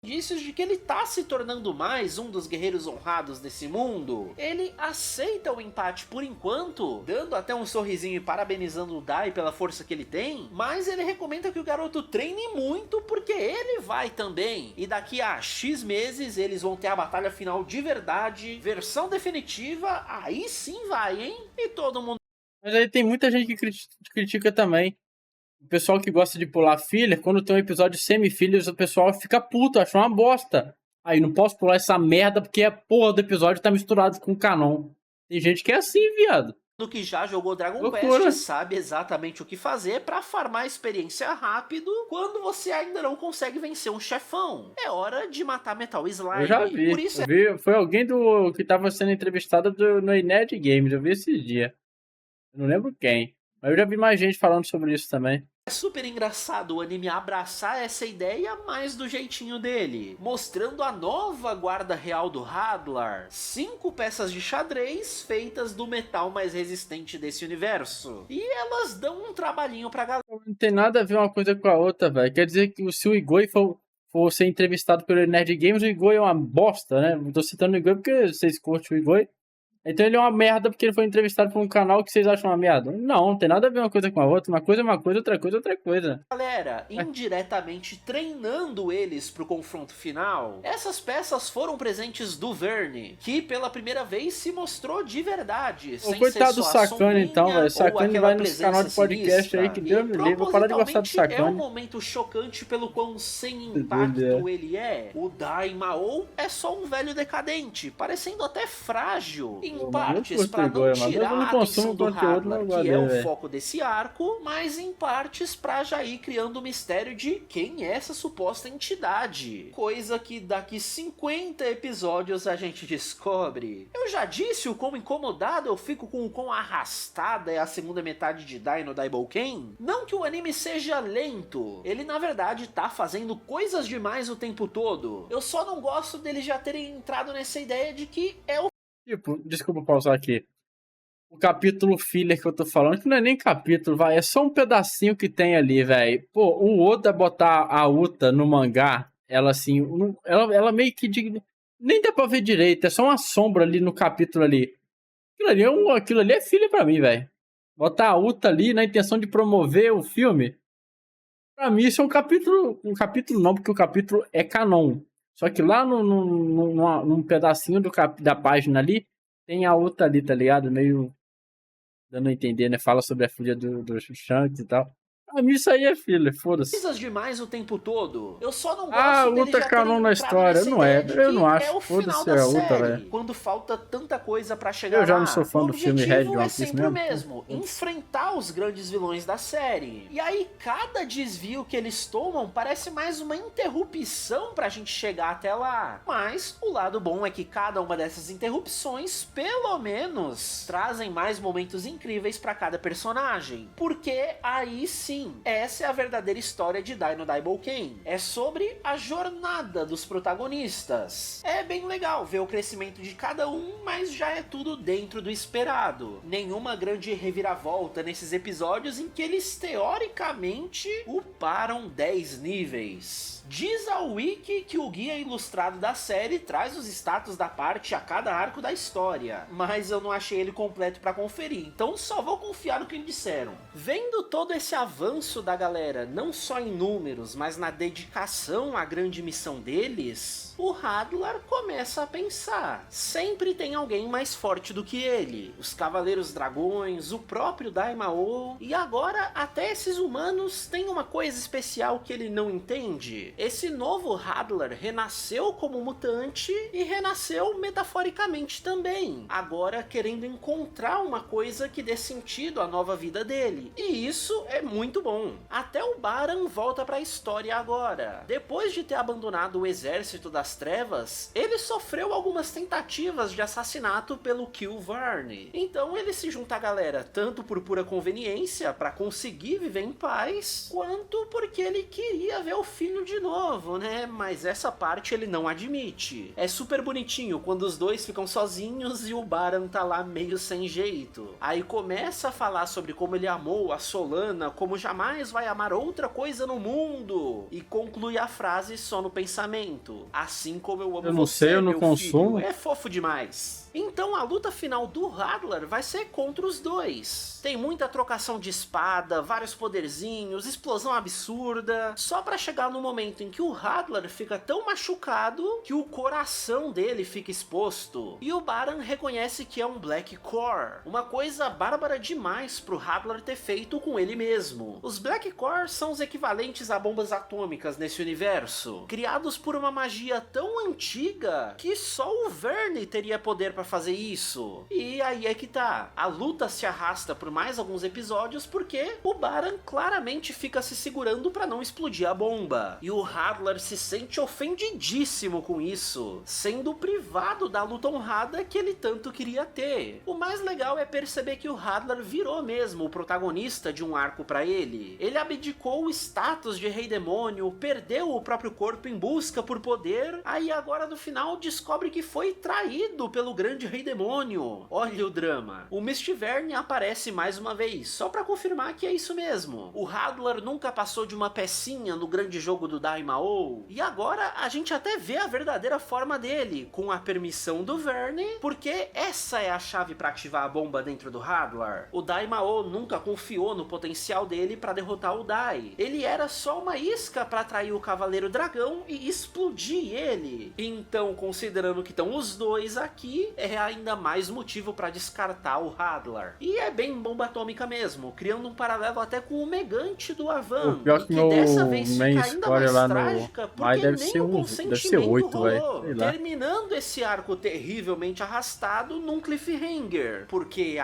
Speaker 2: indícios de que ele tá se tornando mais um dos guerreiros honrados desse mundo. Ele aceita o empate por enquanto, dando até um sorrisinho e parabenizando o Dai pela força que ele tem, mas ele recomenda que o garoto treine muito porque ele vai também. E daqui a X meses eles vão ter a batalha final de verdade, versão definitiva, aí sim vai, hein? E todo mundo...
Speaker 1: Mas aí tem muita gente que critica também. O pessoal que gosta de pular filler, quando tem um episódio semi-fillers, o pessoal fica puto, acha uma bosta. Aí, não posso pular essa merda porque a porra do episódio tá misturado com o canon. Tem gente que é assim, viado.
Speaker 2: Que já jogou Dragon Quest sabe exatamente o que fazer pra farmar experiência rápido quando você ainda não consegue vencer um chefão. É hora de matar Metal Slime.
Speaker 1: Eu já vi. Por isso foi alguém que tava sendo entrevistado no Nerd Games, eu vi esse dia. Eu não lembro quem. Mas eu já vi mais gente falando sobre isso também.
Speaker 2: É super engraçado o anime abraçar essa ideia mais do jeitinho dele, mostrando a nova guarda real do Hadlar, 5 peças de xadrez feitas do metal mais resistente desse universo. E elas dão um trabalhinho pra galera.
Speaker 1: Não tem nada a ver uma coisa com a outra, velho. Quer dizer que se o Igor for ser entrevistado pelo Nerd Games, o Igor é uma bosta, né? Eu tô citando o Igor porque vocês curtem o Igor. Então ele é uma merda porque ele foi entrevistado por um canal que vocês acham uma merda. Não tem nada a ver uma coisa com a outra. Uma coisa é uma coisa, outra coisa é outra coisa.
Speaker 2: Galera, indiretamente treinando eles pro confronto final, essas peças foram presentes do Verne, que pela primeira vez se mostrou de verdade.
Speaker 1: Ô, coitado do Sakane então, velho. Sakane vai no canal de podcast aí que Deus me livre. Vou parar de gostar do Sakane.
Speaker 2: É um momento chocante pelo quão sem impacto ele é. O Daimao é só um velho decadente, parecendo até frágil. Em partes pra não tirar a atenção do Hadlar, que é o foco desse arco, mas em partes pra já ir criando o mistério de quem é essa suposta entidade. Coisa que daqui 50 episódios a gente descobre. Eu já disse o quão incomodado eu fico com o quão arrastada é a segunda metade de Dai no Daibouken. Não que o anime seja lento, ele na verdade tá fazendo coisas demais o tempo todo. Eu só não gosto deles já terem entrado nessa ideia de que é o
Speaker 1: Tipo, desculpa pausar aqui. O capítulo filler que eu tô falando, que não é nem capítulo, vai, é só um pedacinho que tem ali, velho. Pô, o Oda botar a Uta no mangá, ela assim, ela meio que nem dá pra ver direito, é só uma sombra ali no capítulo ali. Aquilo ali é filler pra mim, velho. Botar a Uta ali na intenção de promover o filme, pra mim isso é um capítulo não, porque o capítulo é canon. Só que lá num pedacinho da página ali, tem a outra ali, tá ligado? Meio dando a entender, né? Fala sobre a filha do Shanks e tal. Pra mim isso aí é filler, foda-se.
Speaker 2: Coisas demais o tempo todo. Eu só não gosto
Speaker 1: a luta é canon na história. Não é, eu não acho.
Speaker 2: Foda-se a luta, velho. Quando falta tanta coisa pra chegar lá.
Speaker 1: Eu já não sou fã do filme Red One Piece
Speaker 2: sempre o mesmo. Enfrentar os grandes vilões da série. E aí, cada desvio que eles tomam parece mais uma interrupção pra gente chegar até lá. Mas, o lado bom é que cada uma dessas interrupções, pelo menos, trazem mais momentos incríveis pra cada personagem. Porque aí sim, essa é a verdadeira história de Dai no Daibouken. É sobre a jornada dos protagonistas. É bem legal ver o crescimento de cada um, mas já é tudo dentro do esperado. Nenhuma grande reviravolta nesses episódios em que eles teoricamente uparam 10 níveis. Diz a Wiki que o guia ilustrado da série traz os status da parte a cada arco da história, mas eu não achei ele completo pra conferir, então só vou confiar no que me disseram. Vendo todo esse avanço da galera, não só em números, mas na dedicação à grande missão deles, o Hadlar começa a pensar. Sempre tem alguém mais forte do que ele. Os Cavaleiros Dragões, o próprio Daimao, e agora até esses humanos têm uma coisa especial que ele não entende. Esse novo Hadlar renasceu como mutante e renasceu metaforicamente também, agora querendo encontrar uma coisa que dê sentido à nova vida dele. E isso é muito bom. Até o Baran volta para a história agora. Depois de ter abandonado o exército das trevas, ele sofreu algumas tentativas de assassinato pelo Kill Varne. Então ele se junta à galera tanto por pura conveniência para conseguir viver em paz, quanto porque ele queria ver o filho de novo, né? Mas essa parte ele não admite. É super bonitinho quando os dois ficam sozinhos e o Baran tá lá meio sem jeito. Aí começa a falar sobre como ele amou a Solana como já jamais vai amar outra coisa no mundo. E conclui a frase só no pensamento. Assim como eu amo você,
Speaker 1: eu não sei, eu não consumo.
Speaker 2: Filho. É fofo demais. Então a luta final do Hadlar vai ser contra os dois. Tem muita trocação de espada, vários poderzinhos, explosão absurda, só pra chegar no momento em que o Hadlar fica tão machucado que o coração dele fica exposto. E o Baran reconhece que é um Black Core, uma coisa bárbara demais pro Hadlar ter feito com ele mesmo. Os Black Core são os equivalentes a bombas atômicas nesse universo, criados por uma magia tão antiga que só o Verne teria poder pra fazer isso. E aí é que tá, a luta se arrasta por mais alguns episódios porque o Baran claramente fica se segurando pra não explodir a bomba. E o Hadlar se sente ofendidíssimo com isso, sendo privado da luta honrada que ele tanto queria ter. O mais legal é perceber que o Hadlar virou mesmo o protagonista de um arco pra ele. Ele abdicou o status de rei demônio, perdeu o próprio corpo em busca por poder, aí agora no final descobre que foi traído pelo grande rei demônio. Olha o drama. O Mistverne aparece mais uma vez, só pra confirmar que é isso mesmo. O Hadlar nunca passou de uma pecinha no grande jogo do Daimao, e agora a gente até vê a verdadeira forma dele, com a permissão do Verne, porque essa é a chave pra ativar a bomba dentro do Hadlar. O Daimao nunca confiou no potencial dele pra derrotar o Dai. Ele era só uma isca pra atrair o Cavaleiro Dragão e explodir ele. Então, considerando que estão os dois aqui, é ainda mais motivo pra descartar o Hadlar. E é bem bomba atômica mesmo, criando um paralelo até com o Megante do Avan,
Speaker 1: e que
Speaker 2: dessa vez fica ainda mais trágica porque
Speaker 1: deve
Speaker 2: nem
Speaker 1: ser
Speaker 2: o consentimento
Speaker 1: 8,
Speaker 2: rolou, terminando esse arco terrivelmente arrastado num cliffhanger, porque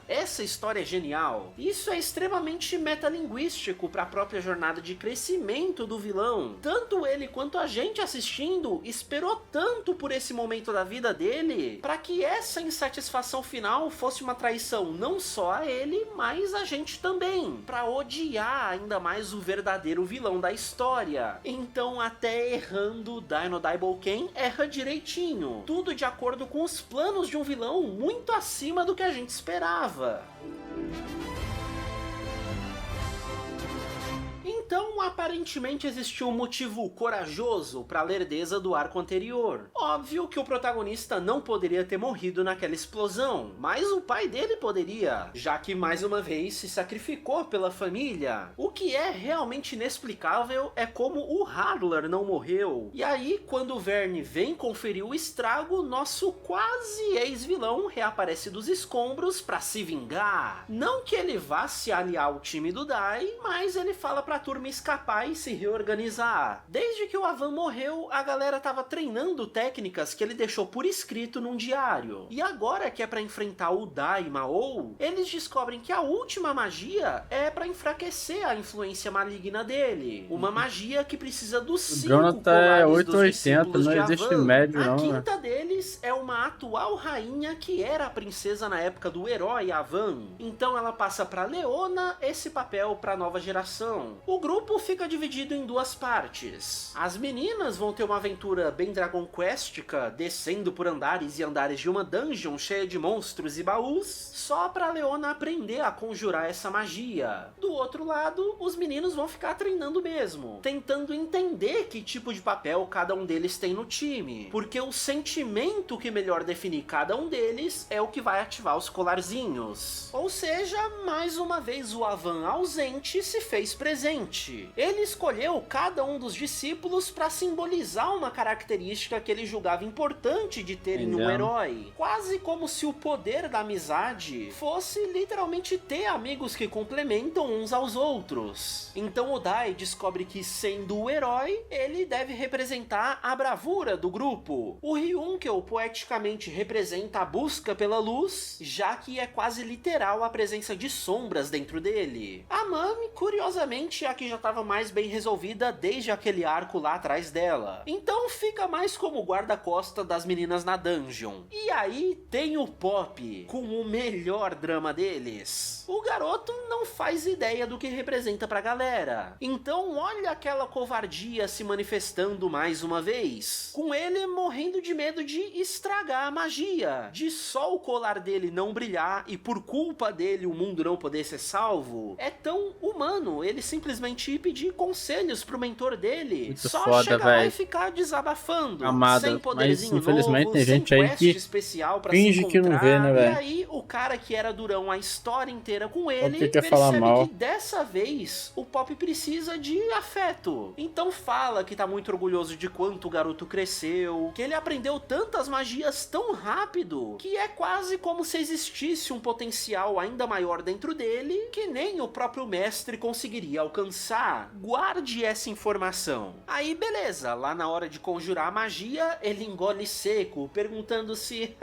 Speaker 2: essa história é genial. Isso é extremamente metalinguístico para a própria jornada de crescimento do vilão. Tanto ele quanto a gente assistindo esperou tanto por esse momento da vida dele, para que essa insatisfação final fosse uma traição não só a ele, mas a gente também, para odiar ainda mais o verdadeiro vilão da história. Então até errando, Dino Daibouken erra direitinho, tudo de acordo com os planos de um vilão muito acima do que a gente esperava. Então, aparentemente existiu um motivo corajoso para a lerdeza do arco anterior. Óbvio que o protagonista não poderia ter morrido naquela explosão, mas o pai dele poderia, já que mais uma vez se sacrificou pela família. O que é realmente inexplicável é como o Hadlar não morreu. E aí, quando o Verne vem conferir o estrago, nosso quase ex-vilão reaparece dos escombros para se vingar. Não que ele vá se aliar ao time do Dai, mas ele fala pra turma escapar e se reorganizar. Desde que o Avan morreu, a galera tava treinando técnicas que ele deixou por escrito num diário. E agora que é pra enfrentar o Daimao, eles descobrem que a última magia é pra enfraquecer a influência maligna dele. Uma magia que precisa dos 5 colares dos discípulos de Avan. A quinta deles é uma atual rainha que era a princesa na época do herói Avan. Então ela passa pra Leona esse papel pra nova geração. O grupo fica dividido em duas partes. As meninas vão ter uma aventura bem Dragon Questica, descendo por andares e andares de uma dungeon cheia de monstros e baús, só pra Leona aprender a conjurar essa magia. Do outro lado, os meninos vão ficar treinando mesmo, tentando entender que tipo de papel cada um deles tem no time, porque o sentimento que melhor definir cada um deles é o que vai ativar os colarzinhos. Ou seja, mais uma vez o Avan ausente se fez presente. Ele escolheu cada um dos discípulos para simbolizar uma característica que ele julgava importante de ter em um herói. Quase como se o poder da amizade fosse literalmente ter amigos que complementam uns aos outros. Então o Dai descobre que, sendo o herói, ele deve representar a bravura do grupo. O Ryunkel poeticamente representa a busca pela luz, já que é quase literal a presença de sombras dentro dele. A Mami, curiosamente, é a que já estava mais bem resolvida desde aquele arco lá atrás dela. Então fica mais como guarda-costa das meninas na dungeon. E aí tem o Pop, com o melhor drama deles. O garoto não faz ideia do que representa pra galera. Então olha aquela covardia se manifestando mais uma vez. Com ele morrendo de medo de estragar a magia. De só o colar dele não brilhar e por culpa dele o mundo não poder ser salvo. É tão humano ele simplesmente ir pedir conselhos pro mentor dele.
Speaker 1: Muito
Speaker 2: só
Speaker 1: foda,
Speaker 2: chegar lá
Speaker 1: véio.
Speaker 2: e ficar desabafando.
Speaker 1: Amada,
Speaker 2: sem poderzinho
Speaker 1: mas infelizmente
Speaker 2: novo,
Speaker 1: tem gente
Speaker 2: sem
Speaker 1: aí
Speaker 2: quest
Speaker 1: que
Speaker 2: especial pra
Speaker 1: finge
Speaker 2: se
Speaker 1: que não vê, né,
Speaker 2: encontrar.
Speaker 1: velho?
Speaker 2: E aí o cara que era durão a história inteira com ele
Speaker 1: que quer falar
Speaker 2: percebe
Speaker 1: mal.
Speaker 2: que dessa vez o Pop precisa de afeto. Então fala que tá muito orgulhoso de quanto o garoto cresceu, que ele aprendeu tantas magias tão rápido, que é quase como se existisse um potencial ainda maior dentro dele, que nem o próprio mestre conseguiria alcançar. Guarde essa informação. Aí beleza, lá na hora de conjurar a magia, ele engole seco, perguntando se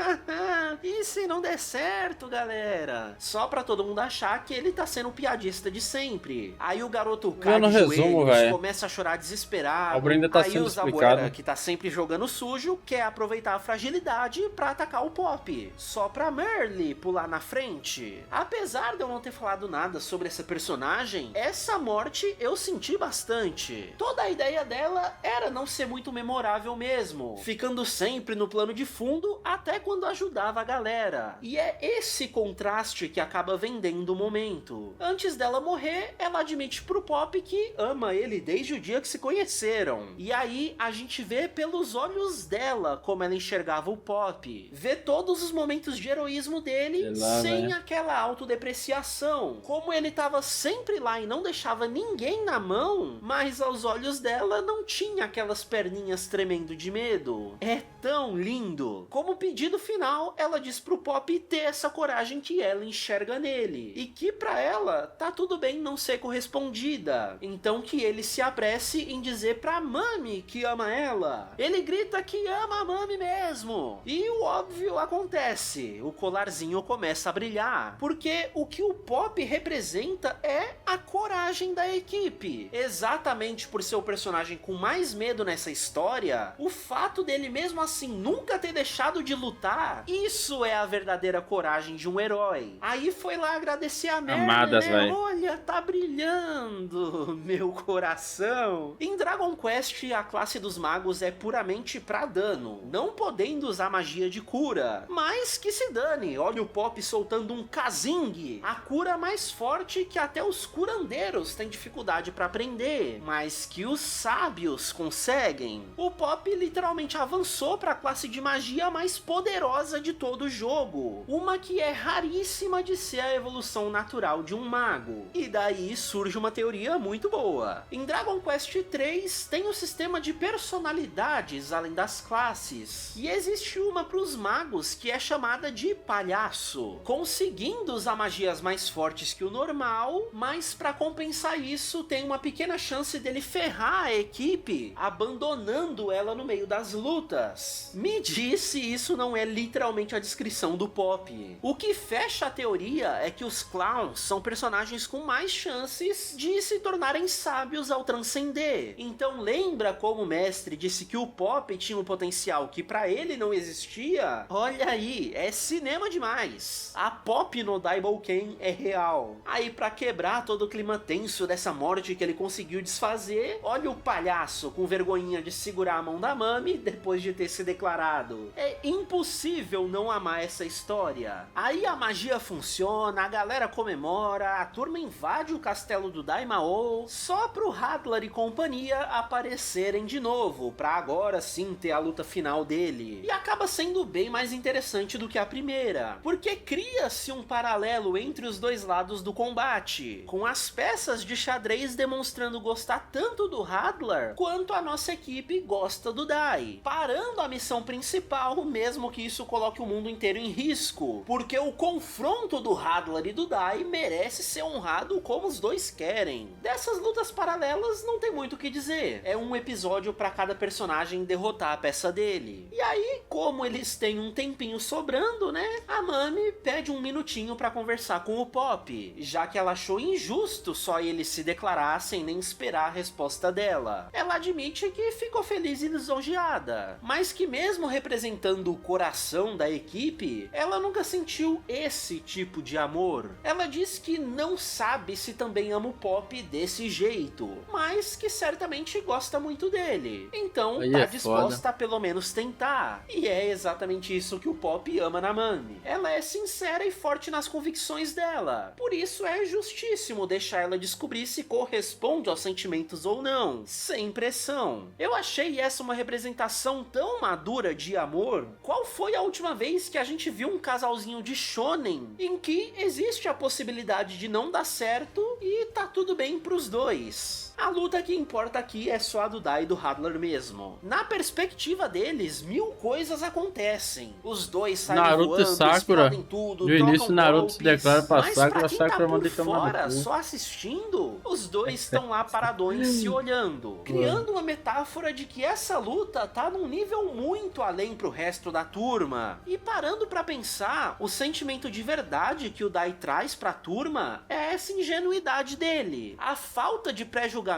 Speaker 2: e se não der certo, galera? Só pra todo mundo achar que ele tá sendo o piadista de sempre. Aí o garoto cai de joelhos, começa a chorar desesperado.
Speaker 1: Tá
Speaker 2: aí o Zabuera, que tá sempre jogando sujo, quer aproveitar a fragilidade pra atacar o Pop. Só pra Merle pular na frente. Apesar de eu não ter falado nada sobre essa personagem, essa morte eu senti bastante. Toda a ideia dela era não ser muito memorável mesmo, ficando sempre no plano de fundo até quando ajudava a galera. E é esse contraste que acaba vendendo o momento. Antes dela morrer, ela admite pro Pop que ama ele desde o dia que se conheceram. E aí a gente vê pelos olhos dela como ela enxergava o Pop. Vê todos os momentos de heroísmo dele sem aquela autodepreciação. Como ele tava sempre lá e não deixava ninguém na mão, mas aos olhos dela não tinha aquelas perninhas tremendo de medo. É tão lindo. Como pedido final, ela diz pro Pop ter essa coragem que ela enxerga nele. E que pra ela, tá tudo bem não ser correspondida. Então que ele se apresse em dizer pra Mami que ama ela. Ele grita que ama a Mami mesmo. E o óbvio acontece. O colarzinho começa a brilhar. Porque o que o Pop representa é a coragem da equipe. Exatamente por ser o personagem com mais medo nessa história, o fato dele mesmo assim nunca ter deixado de lutar, isso é a verdadeira coragem de um herói. Aí foi lá agradecer a Merle, né? Olha, tá brilhando meu coração. Em Dragon Quest, a classe dos magos é puramente pra dano, não podendo usar magia de cura. Mas que se dane, olha o Pop soltando um Kazing, a cura mais forte que até os curandeiros têm dificuldade pra aprender, mas que os sábios conseguem. O Pop literalmente avançou pra classe de magia mais poderosa de todo o jogo, uma que é raríssima de ser a evolução natural de um mago. E daí surge uma teoria muito boa. Em Dragon Quest 3 tem o sistema de personalidades além das classes, e existe uma para os magos que é chamada de palhaço, conseguindo usar magias mais fortes que o normal, mas para compensar isso tem uma pequena chance dele ferrar a equipe, abandonando ela no meio das lutas. Me diz se isso não é literalmente a descrição do Pop. O que fecha a teoria é que os clowns são personagens com mais chances de se tornarem sábios ao transcender. Então lembra como o mestre disse que o Pop tinha um potencial que pra ele não existia? Olha aí, é cinema demais. A Pop no Daiboken é real. Aí pra quebrar todo o clima tenso dessa morte que ele conseguiu desfazer, olha o palhaço com vergonhinha de segurar a mão da Mami depois de ter se declarado. É impossível não amar essa história. Aí a magia funciona, a galera comemora, a turma invade o castelo do Daimao, só pro Hadlar e companhia aparecerem de novo, pra agora sim ter a luta final dele. E acaba sendo bem mais interessante do que a primeira, porque cria-se um paralelo entre os dois lados do combate, com as peças de xadrez demonstrando gostar tanto do Hadlar, quanto a nossa equipe gosta do Dai, parando a missão principal, mesmo que isso coloque o mundo inteiro em risco, porque o confronto do Hadlar e do Dai merece ser honrado como os dois querem. Dessas lutas paralelas não tem muito o que dizer, é um episódio para cada personagem derrotar a peça dele. E aí, como eles têm um tempinho sobrando, né, a Mami pede um minutinho para conversar com o Pop, já que ela achou injusto só ele se declarar sem nem esperar a resposta dela. Ela admite que ficou feliz e lisonjeada, mas que mesmo representando o coração da equipe, ela nunca sentiu esse tipo de amor. Ela diz que não sabe se também ama o Pop desse jeito, mas que certamente gosta muito dele. Então tá disposta a pelo menos tentar. E é exatamente isso que o Pop ama na Mami. Ela é sincera e forte nas convicções dela. Por isso é justíssimo deixar ela descobrir se corresponde aos sentimentos ou não, sem pressão. Eu achei essa uma representação tão madura de amor. Qual foi a última vez que a gente viu um casalzinho de shonen em que existe a possibilidade de não dar certo e tá tudo bem pros dois? A luta que importa aqui é só a do Dai e do Hadlar mesmo. Na perspectiva deles, 1000 coisas acontecem. Os dois saem voando, explodem tudo,
Speaker 1: no início Naruto se declara pra Sakura,
Speaker 2: mas pra quem tá por fora, só assistindo, os dois estão lá paradões se olhando, criando uma metáfora de que essa luta tá num nível muito além pro resto da turma. E parando pra pensar, o sentimento de verdade que o Dai traz pra turma é essa ingenuidade dele. A falta de pré-julgamento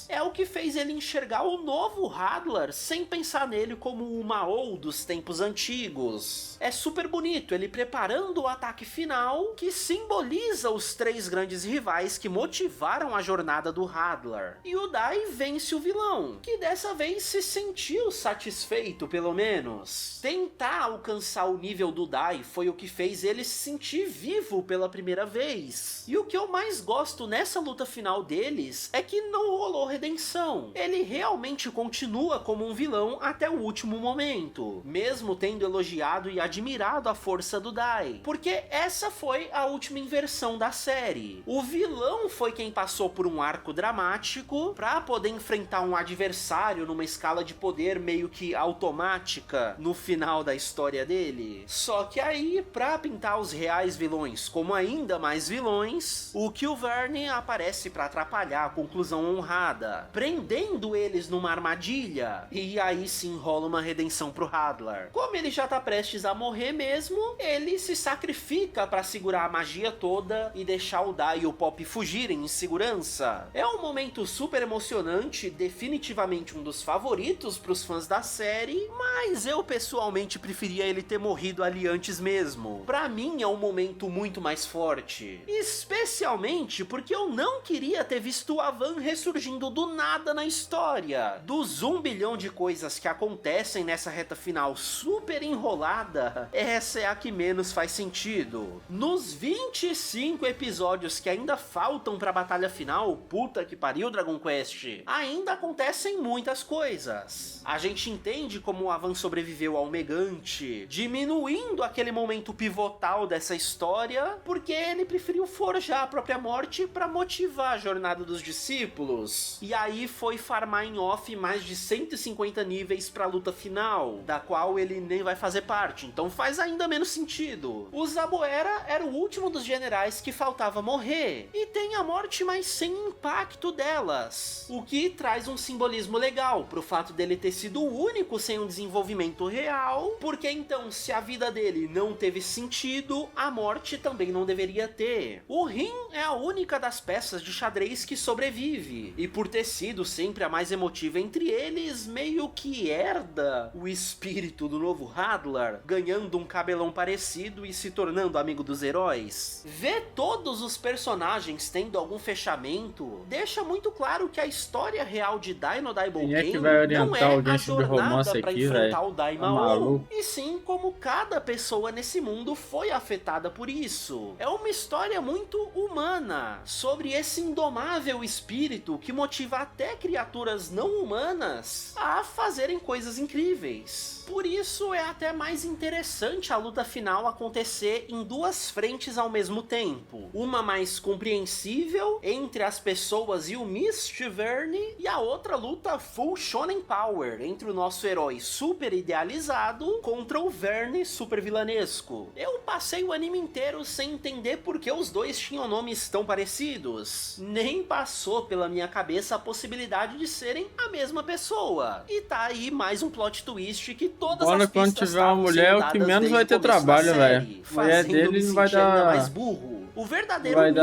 Speaker 2: é o que fez ele enxergar o novo Hadlar sem pensar nele como o Mao dos tempos antigos. É super bonito ele preparando o ataque final que simboliza os 3 grandes rivais que motivaram a jornada do Hadlar. E o Dai vence o vilão, que dessa vez se sentiu satisfeito pelo menos. Tentar alcançar o nível do Dai foi o que fez ele se sentir vivo pela primeira vez. E o que eu mais gosto nessa luta final deles é que não rolou redenção. Ele realmente continua como um vilão até o último momento, mesmo tendo elogiado e admirado a força do Dai, porque essa foi a última inversão da série. O vilão foi quem passou por um arco dramático pra poder enfrentar um adversário numa escala de poder meio que automática no final da história dele. Só que aí, pra pintar os reais vilões como ainda mais vilões, o Killverne aparece pra atrapalhar a conclusão honrada, prendendo eles numa armadilha, e aí sim rola uma redenção pro Hadlar. Como ele já tá prestes a morrer mesmo, ele se sacrifica pra segurar a magia toda e deixar o Dai e o Pop fugirem em segurança. É um momento super emocionante, definitivamente um dos favoritos pros fãs da série, mas eu pessoalmente preferia ele ter morrido ali antes mesmo. Pra mim é um momento muito mais forte, especialmente porque eu não queria ter visto o Avan ressurgindo do nada na história. Dos 1 bilhão de coisas que acontecem nessa reta final super enrolada, essa é a que menos faz sentido. Nos 25 episódios que ainda faltam pra batalha final, puta que pariu Dragon Quest, ainda acontecem muitas coisas. A gente entende como o Avan sobreviveu ao Megante, diminuindo aquele momento pivotal dessa história, porque ele preferiu forjar a própria morte pra motivar a jornada dos discípulos. E aí foi farmar em off mais de 150 níveis pra luta final, da qual ele nem vai fazer parte, então faz ainda menos sentido. O Zaboera era o último dos generais que faltava morrer, e tem a morte mais sem impacto delas, o que traz um simbolismo legal pro fato dele ter sido o único sem um desenvolvimento real, porque então se a vida dele não teve sentido, a morte também não deveria ter. O Rin é a única das peças de xadrez que sobrevive, e por ter sido sempre a mais emotiva entre eles, meio que herda o espírito do novo Hadlar, ganhando um cabelão parecido e se tornando amigo dos heróis. Ver todos os personagens tendo algum fechamento deixa muito claro que a história real de Dai no Daibouken não é a jornada pra enfrentar o Daimao, e sim como cada pessoa nesse mundo foi afetada por isso. É uma história muito humana, sobre esse indomável espírito que motiva até criaturas não humanas a fazerem coisas incríveis. Por isso é até mais interessante a luta final acontecer em 2 frentes ao mesmo tempo. Uma mais compreensível entre as pessoas e o Mistverse, e a outra luta full shonen power entre o nosso herói super idealizado contra o Verne super vilanesco. Eu passei o anime inteiro sem entender por que os dois tinham nomes tão parecidos. Nem passou pela minha cabeça a possibilidade de serem a mesma pessoa. E tá aí mais um plot twist que todas as pistas
Speaker 1: quando tiver uma mulher, o que menos vai ter trabalho, velho. Mulher dele não vai dar
Speaker 2: mais burro. O verdadeiro Mist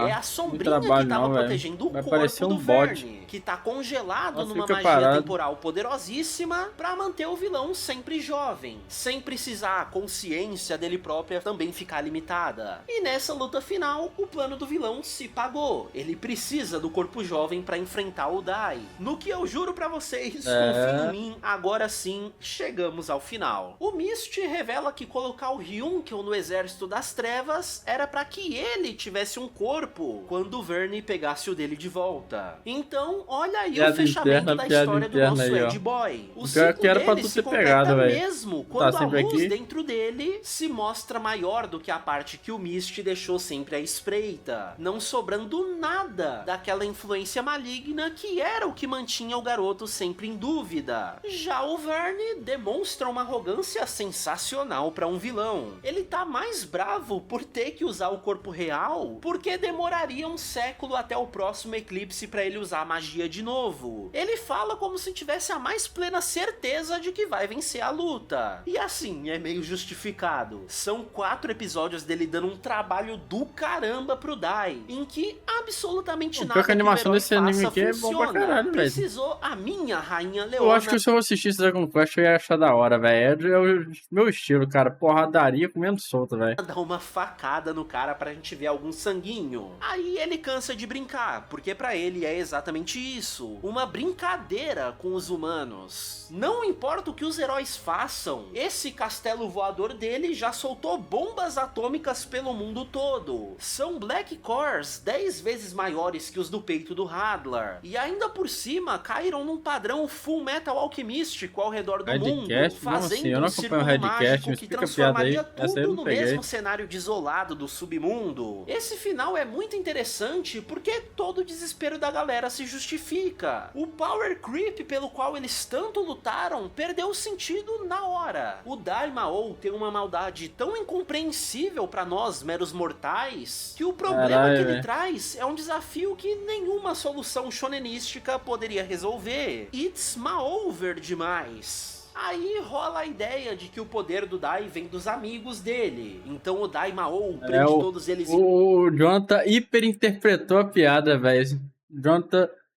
Speaker 2: é a sombrinha que tava protegendo o corpo do Verne, que tá congelado numa magia temporal poderosíssima pra manter o vilão sempre jovem, sem precisar a consciência dele própria também ficar limitada. E nessa luta final, o plano do vilão se pagou. Ele precisa do corpo jovem pra enfrentar o Dai. No que eu juro pra vocês, confiem em mim, agora sim, chegamos ao final. O Mist revela que colocar o Ryunkel no Exército das Trevas era pra que ele tivesse um corpo quando o Verne pegasse o dele de volta. Então, olha aí o fechamento da história do nosso Ed Boy. O ciclo dele se completa mesmo quando a luz dentro dele se mostra maior do que a parte que o Mist deixou sempre à espreita, não sobrando nada daquela influência maligna que era o que mantinha o garoto sempre em dúvida. Já o Verne demonstra uma arrogância sensacional para um vilão. Ele tá mais bravo por ter que usar o corpo real, porque demoraria um século até o próximo eclipse para ele usar a magia de novo. Ele fala como se tivesse a mais plena certeza de que vai vencer a luta. E assim, é meio justificado. São 4 episódios dele dando um trabalho do caramba pro Dai, em que absolutamente nada que a animação desse anime aqui funciona. É bom pra caralho, precisou a minha Rainha Leona.
Speaker 1: Eu acho que se eu assistisse Dragon Quest eu ia achar da hora, velho. É o meu estilo, cara. Porradaria comendo solto, velho.
Speaker 2: Dá uma facada no cara pra gente ver algum sanguinho. Aí ele cansa de brincar, porque pra ele é exatamente isso. Uma brincadeira com os humanos. Não importa o que os heróis façam, esse castelo voador dele já soltou bombas atômicas pelo mundo todo. São Black Cores 10 vezes maiores que os do peito do Hadlar. E ainda por cima, caíram num padrão Full Metal alquimístico ao redor do mundo, fazendo um círculo mágico que transformaria tudo no mesmo cenário desolado do submundo. Esse final é muito interessante porque todo o desespero da galera se justifica. O power creep pelo qual eles tanto lutaram perdeu o sentido na hora. O Daimao tem uma maldade tão incompreensível pra nós, meros mortais, que o problema que ele traz é um desafio que nenhuma solução shonenística poderia resolver. It's ma-over demais. Aí rola a ideia de que o poder do Dai vem dos amigos dele. Então o Daimao prende todos eles...
Speaker 1: O Jonathan hiperinterpretou a piada, velho.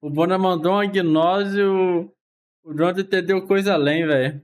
Speaker 1: O Bona mandou uma gnose, o Jonathan entendeu coisa além, velho.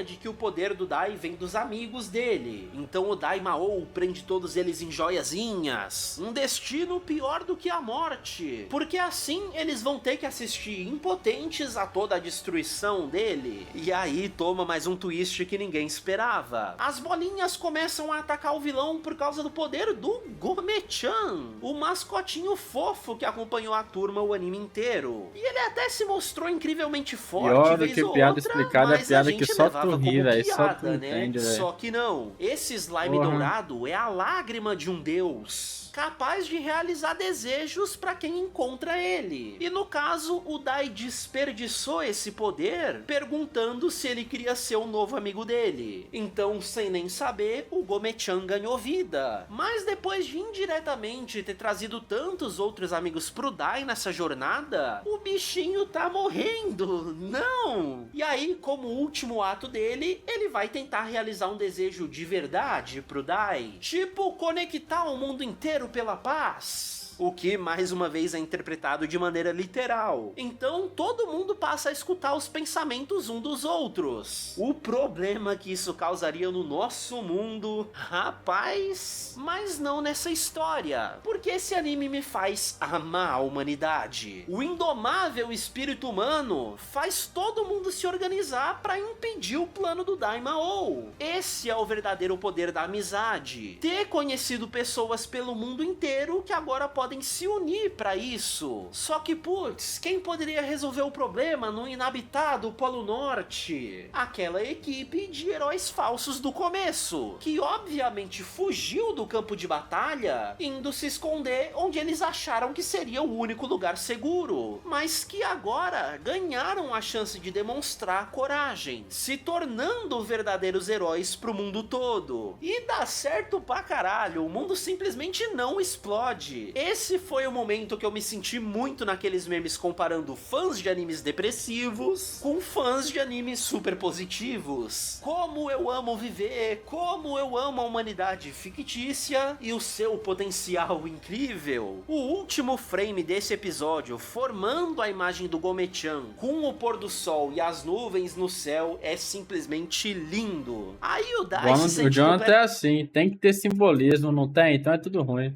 Speaker 2: De que o poder do Dai vem dos amigos dele. Então o Daimao prende todos eles em joiazinhas. Um destino pior do que a morte. Porque assim eles vão ter que assistir impotentes a toda a destruição dele. E aí toma mais um twist que ninguém esperava. As bolinhas começam a atacar o vilão por causa do poder do Gome-chan, o mascotinho fofo que acompanhou a turma o anime inteiro. E ele até se mostrou incrivelmente forte, vez ou
Speaker 1: piada
Speaker 2: outra,
Speaker 1: explicada,
Speaker 2: mas
Speaker 1: piada
Speaker 2: a gente
Speaker 1: que só
Speaker 2: levava como
Speaker 1: véio,
Speaker 2: piada, né? Só que não. Esse slime dourado é a lágrima de um deus, capaz de realizar desejos pra quem encontra ele. E no caso, o Dai desperdiçou esse poder perguntando se ele queria ser o novo amigo dele. Então, sem nem saber, o Gome-chan ganhou vida. Mas depois de indiretamente ter trazido tantos outros amigos pro Dai nessa jornada, o bichinho tá morrendo. Não! E aí, como último ato dele, ele vai tentar realizar um desejo de verdade pro Dai. Tipo, conectar o mundo inteiro pela paz. O que, mais uma vez, é interpretado de maneira literal. Então, todo mundo passa a escutar os pensamentos um dos outros. O problema que isso causaria no nosso mundo, rapaz, mas não nessa história. Porque esse anime me faz amar a humanidade. O indomável espírito humano faz todo mundo se organizar para impedir o plano do Daimao. Esse é o verdadeiro poder da amizade. Ter conhecido pessoas pelo mundo inteiro que agora podem se unir para isso. Só que, putz, quem poderia resolver o problema no inabitado Polo Norte? Aquela equipe de heróis falsos do começo, que obviamente fugiu do campo de batalha, indo se esconder onde eles acharam que seria o único lugar seguro, mas que agora ganharam a chance de demonstrar coragem, se tornando verdadeiros heróis pro mundo todo. E dá certo pra caralho, o mundo simplesmente não explode. Esse Esse foi o momento que eu me senti muito naqueles memes comparando fãs de animes depressivos com fãs de animes super positivos. Como eu amo viver, como eu amo a humanidade fictícia e o seu potencial incrível. O último frame desse episódio, formando a imagem do Gomechan com o pôr do sol e as nuvens no céu, é simplesmente lindo. Aí o Dai se sente
Speaker 1: O Jonathan é assim, tem que ter simbolismo, não tem? Então é tudo ruim.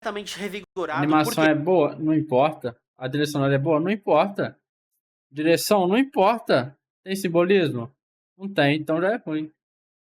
Speaker 2: completamente revigorado.
Speaker 1: A animação é boa? Não importa. A direção sonora é boa? Não importa. Direção? Não importa. Tem simbolismo? Não tem, então já é ruim.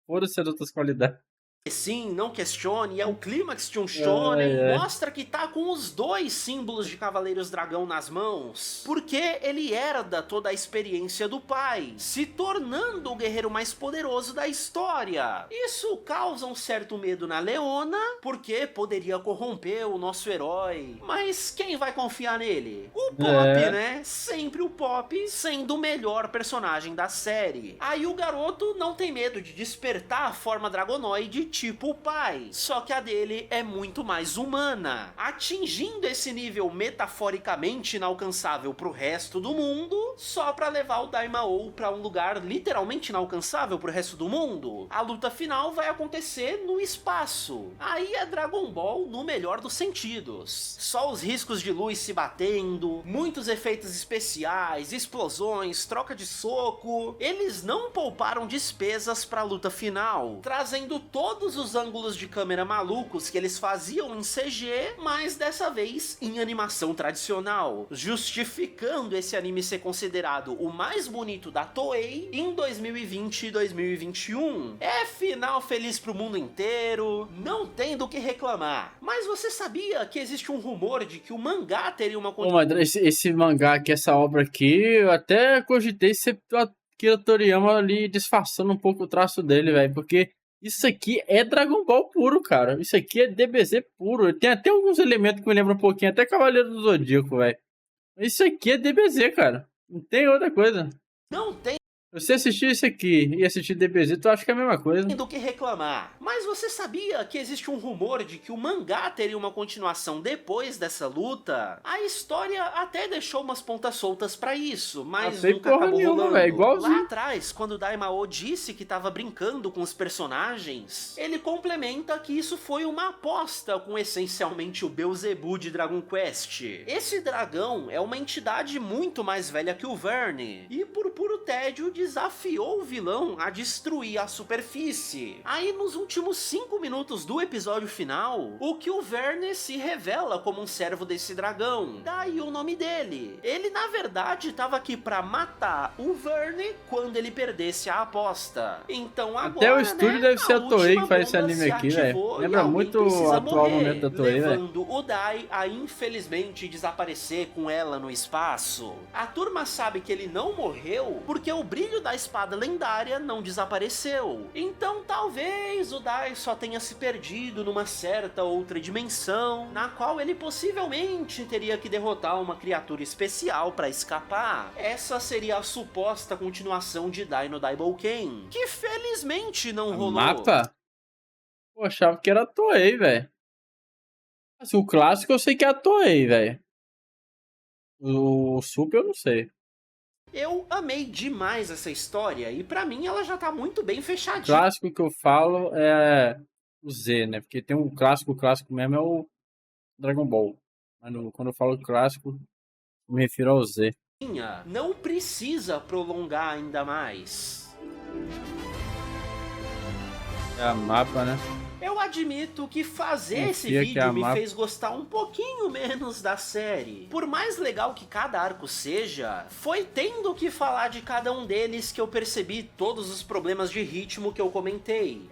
Speaker 1: Foda-se as outras qualidades.
Speaker 2: Sim, não questione, é o clímax de um shonen, mostra que tá com os dois símbolos de Cavaleiros Dragão nas mãos, porque ele herda toda a experiência do pai, se tornando o guerreiro mais poderoso da história. Isso causa um certo medo na Leona, porque poderia corromper o nosso herói, mas quem vai confiar nele? O Pop, né? Sempre o Pop, sendo o melhor personagem da série. Aí o garoto não tem medo de despertar a forma dragonoide tipo o pai, só que a dele é muito mais humana, atingindo esse nível metaforicamente inalcançável pro resto do mundo, só pra levar o Daimao pra um lugar literalmente inalcançável pro resto do mundo. A luta final vai acontecer no espaço. Aí é Dragon Ball no melhor dos sentidos. Só os riscos de luz se batendo, muitos efeitos especiais, explosões, troca de soco. Eles não pouparam despesas pra luta final, trazendo todos os ângulos de câmera malucos que eles faziam em CG, mas dessa vez em animação tradicional, justificando esse anime ser considerado o mais bonito da Toei em 2020 e 2021. É final feliz pro mundo inteiro, não tem do que reclamar. Mas você sabia que existe um rumor de que o mangá teria uma
Speaker 1: continuação? Esse mangá aqui, essa obra aqui, eu até cogitei ser o Akira Toriyama ali disfarçando um pouco o traço dele, velho, porque isso aqui é Dragon Ball puro, cara. Isso aqui é DBZ puro. Tem até alguns elementos que me lembram um pouquinho, até Cavaleiro do Zodíaco, velho. Isso aqui é DBZ, cara. Não tem outra coisa.
Speaker 2: Não tem.
Speaker 1: Você assistir isso aqui e assistir DBZ, tu acha que é a mesma coisa.
Speaker 2: Do que reclamar. Mas você sabia que existe um rumor de que o mangá teria uma continuação depois dessa luta? A história até deixou umas pontas soltas pra isso, mas nunca acabou rolando. Lá atrás, quando o Daimao disse que tava brincando com os personagens, ele complementa que isso foi uma aposta com essencialmente o Beelzebub de Dragon Quest. Esse dragão é uma entidade muito mais velha que o Verne, e por puro tédio desafiou o vilão a destruir a superfície. Aí nos últimos 5 minutos do episódio final, o que o Verne se revela como um servo desse dragão. Daí o nome dele. Ele na verdade estava aqui para matar o Verne quando ele perdesse a aposta. Então agora,
Speaker 1: até o estúdio deve ser a Toei que faz esse anime aqui, velho. Lembra muito o atual momento da Toei, velho.
Speaker 2: Levando o Dai a infelizmente desaparecer com ela no espaço. A turma sabe que ele não morreu porque o brilho da espada lendária não desapareceu. Então talvez o Dai só tenha se perdido numa certa outra dimensão, na qual ele possivelmente teria que derrotar uma criatura especial para escapar. Essa seria a suposta continuação de Dai no Daibouken, que felizmente não rolou.
Speaker 1: Mapa? Pô, achava que era a Toei, velho. Assim, o clássico eu sei que é a Toei, velho. O Super eu não sei.
Speaker 2: Eu amei demais essa história e pra mim ela já tá muito bem fechadinha.
Speaker 1: O clássico que eu falo é o Z, né? Porque tem um clássico, o clássico mesmo é o Dragon Ball. Mas quando eu falo clássico, eu me refiro ao Z.
Speaker 2: Não precisa prolongar ainda mais.
Speaker 1: É a mapa, né?
Speaker 2: Eu admito que fazer esse vídeo me fez gostar um pouquinho menos da série. Por mais legal que cada arco seja, foi tendo que falar de cada um deles que eu percebi todos os problemas de ritmo que eu comentei.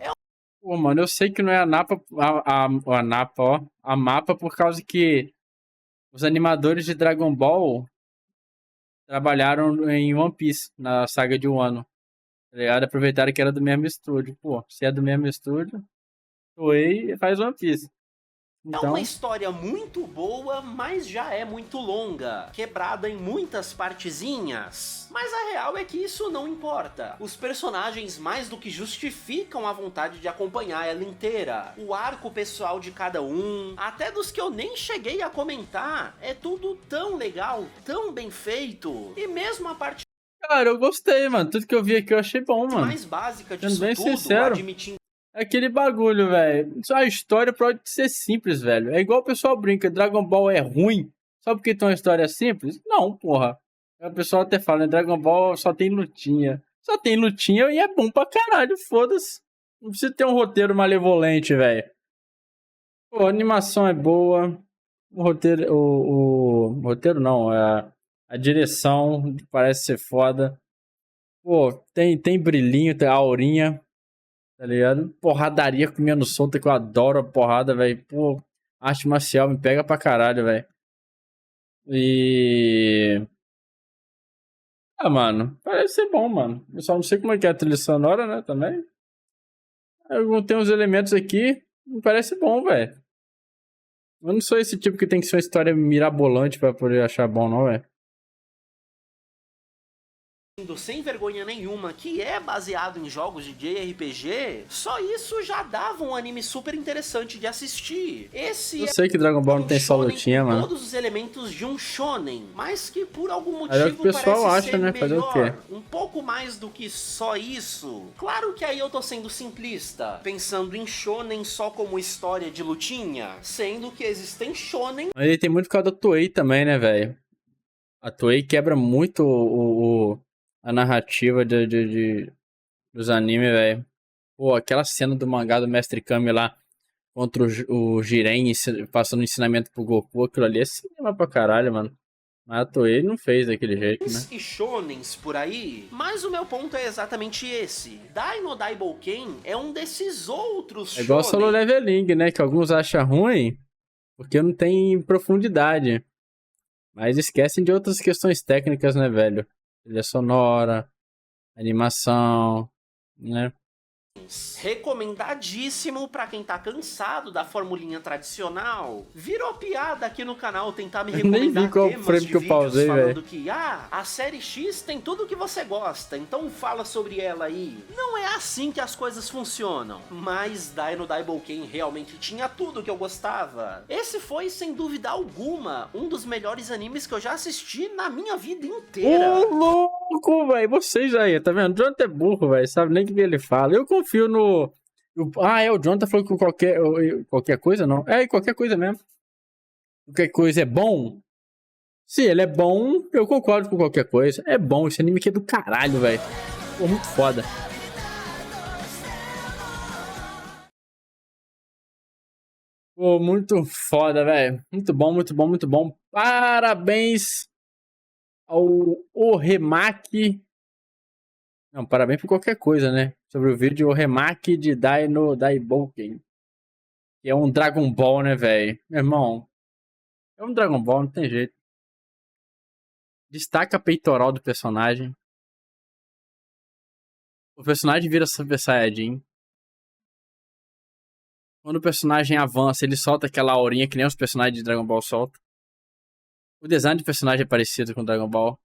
Speaker 1: Pô, mano, eu sei que não é a Napa, a Napa, ó. A mapa por causa que os animadores de Dragon Ball trabalharam em One Piece, na saga de Wano. Tá ligado? Aproveitaram que era do mesmo estúdio. Pô, se é do mesmo estúdio, Toei faz One Piece.
Speaker 2: Então... É uma história muito boa, mas já é muito longa, quebrada em muitas partezinhas. Mas a real é que isso não importa. Os personagens mais do que justificam a vontade de acompanhar ela inteira. O arco pessoal de cada um, até dos que eu nem cheguei a comentar, é tudo tão legal, tão bem feito. E mesmo a parte...
Speaker 1: Cara, eu gostei, mano. Tudo que eu vi aqui eu achei bom, mano.
Speaker 2: Mais básica disso
Speaker 1: bem
Speaker 2: tudo,
Speaker 1: sincero.
Speaker 2: admitindo...
Speaker 1: É aquele bagulho, velho. A história pode ser simples, velho. É igual o pessoal brinca, Dragon Ball é ruim só porque tem uma história simples? Não, porra. O pessoal até fala, né? Dragon Ball só tem lutinha. Só tem lutinha e é bom pra caralho, foda-se. Não precisa ter um roteiro malevolente, velho. Pô, a animação é boa. O roteiro... O roteiro não, a direção parece ser foda. Pô, tem brilhinho, tem aurinha. Tá ligado? Porradaria comendo solta, que eu adoro a porrada, velho. Pô, arte marcial me pega pra caralho, velho. E... Ah, mano, parece ser bom, mano. Eu só não sei como é que é a trilha sonora, né, também. Eu tenho uns elementos aqui, me parece bom, velho. Eu não sou esse tipo que tem que ser uma história mirabolante pra poder achar bom, não, velho.
Speaker 2: Sem vergonha nenhuma, que é baseado em jogos de JRPG, só isso já dava um anime super interessante de assistir.
Speaker 1: Eu sei que Dragon Ball não tem só lutinha, mano.
Speaker 2: Todos os elementos de um shonen, mas que por algum motivo
Speaker 1: aí é o que o pessoal acha, né?
Speaker 2: Melhor,
Speaker 1: fazer o quê?
Speaker 2: Um pouco mais do que só isso. Claro que aí eu tô sendo simplista, pensando em shonen só como história de lutinha, sendo que existem shonen...
Speaker 1: Mas ele tem muito por causa da Toei também, né, velho? A Toei quebra muito a narrativa dos animes, velho. Pô, aquela cena do mangá do Mestre Kami lá contra o Jiren passando ensinamento pro Goku, aquilo ali é cinema pra caralho, mano. Mas a Toei não fez daquele jeito, né?
Speaker 2: E shonens por aí, mas o meu ponto é exatamente esse. Dai no Daibouken é um desses outros shonen.
Speaker 1: É igual Solo Leveling, né? Que alguns acham ruim porque não tem profundidade. Mas esquecem de outras questões técnicas, né, velho? Trilha sonora, animação, né?
Speaker 2: Recomendadíssimo pra quem tá cansado da formulinha tradicional. Virou piada aqui no canal tentar me recomendar
Speaker 1: nem vi qual
Speaker 2: temas
Speaker 1: frame
Speaker 2: de
Speaker 1: que eu pausei,
Speaker 2: falando que a série X tem tudo que você gosta, então fala sobre ela aí. Não é assim que as coisas funcionam. Mas Dai no Daibouken realmente tinha tudo que eu gostava. Esse foi, sem dúvida alguma, um dos melhores animes que eu já assisti na minha vida inteira.
Speaker 1: Ô, louco, velho. Vocês aí, tá vendo? O Jonathan é burro, velho. Sabe nem o que ele fala. Eu confio no... o Jonathan falou que qualquer coisa, não. Qualquer coisa mesmo. Qualquer coisa é bom. Se ele é bom, eu concordo com qualquer coisa. É bom, esse anime aqui é do caralho, velho. Pô, muito foda. Pô, muito foda, velho. Muito bom, muito bom, muito bom. Parabéns ao remake. Não, parabéns por qualquer coisa, né? Sobre o vídeo, o remake de Dai no Daibouken. Que é um Dragon Ball, né, velho? Meu irmão, é um Dragon Ball, não tem jeito. Destaca a peitoral do personagem. O personagem vira Super Saiyajin. Quando o personagem avança, ele solta aquela aurinha que nem os personagens de Dragon Ball soltam. O design do personagem é parecido com Dragon Ball.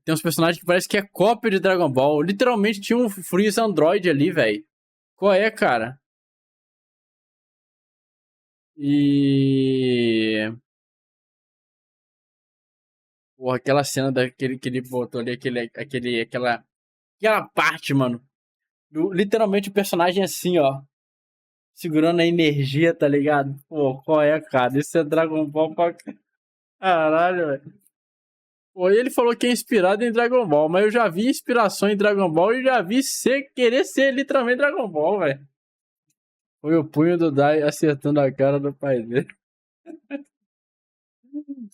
Speaker 1: Tem uns personagens que parece que é cópia de Dragon Ball. Literalmente tinha um Freeza Android ali, velho. Qual é, cara? E... Porra, aquela cena daquele que ele botou ali, aquela parte, mano. Literalmente o personagem assim, ó. Segurando a energia, tá ligado? Pô, qual é, cara? Isso é Dragon Ball pra caralho, velho. Pô, ele falou que é inspirado em Dragon Ball, mas eu já vi inspiração em Dragon Ball e já vi querer ser literalmente Dragon Ball, velho. Foi o punho do Dai acertando a cara do pai dele.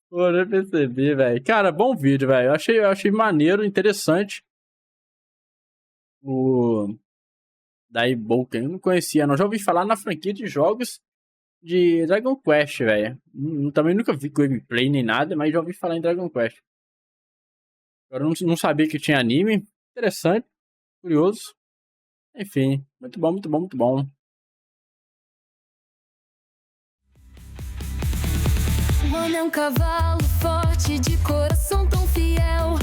Speaker 1: Pô, nem percebi, velho. Cara, bom vídeo, velho. Eu achei maneiro, interessante. O Daibouken, eu não conhecia, não. Já ouvi falar na franquia de jogos de Dragon Quest, velho. Também nunca vi gameplay nem nada, mas já ouvi falar em Dragon Quest. Eu não sabia que tinha anime. Interessante, curioso. Enfim, muito bom, muito bom, muito bom.
Speaker 3: Ele é um cavalo forte, de coração tão fiel.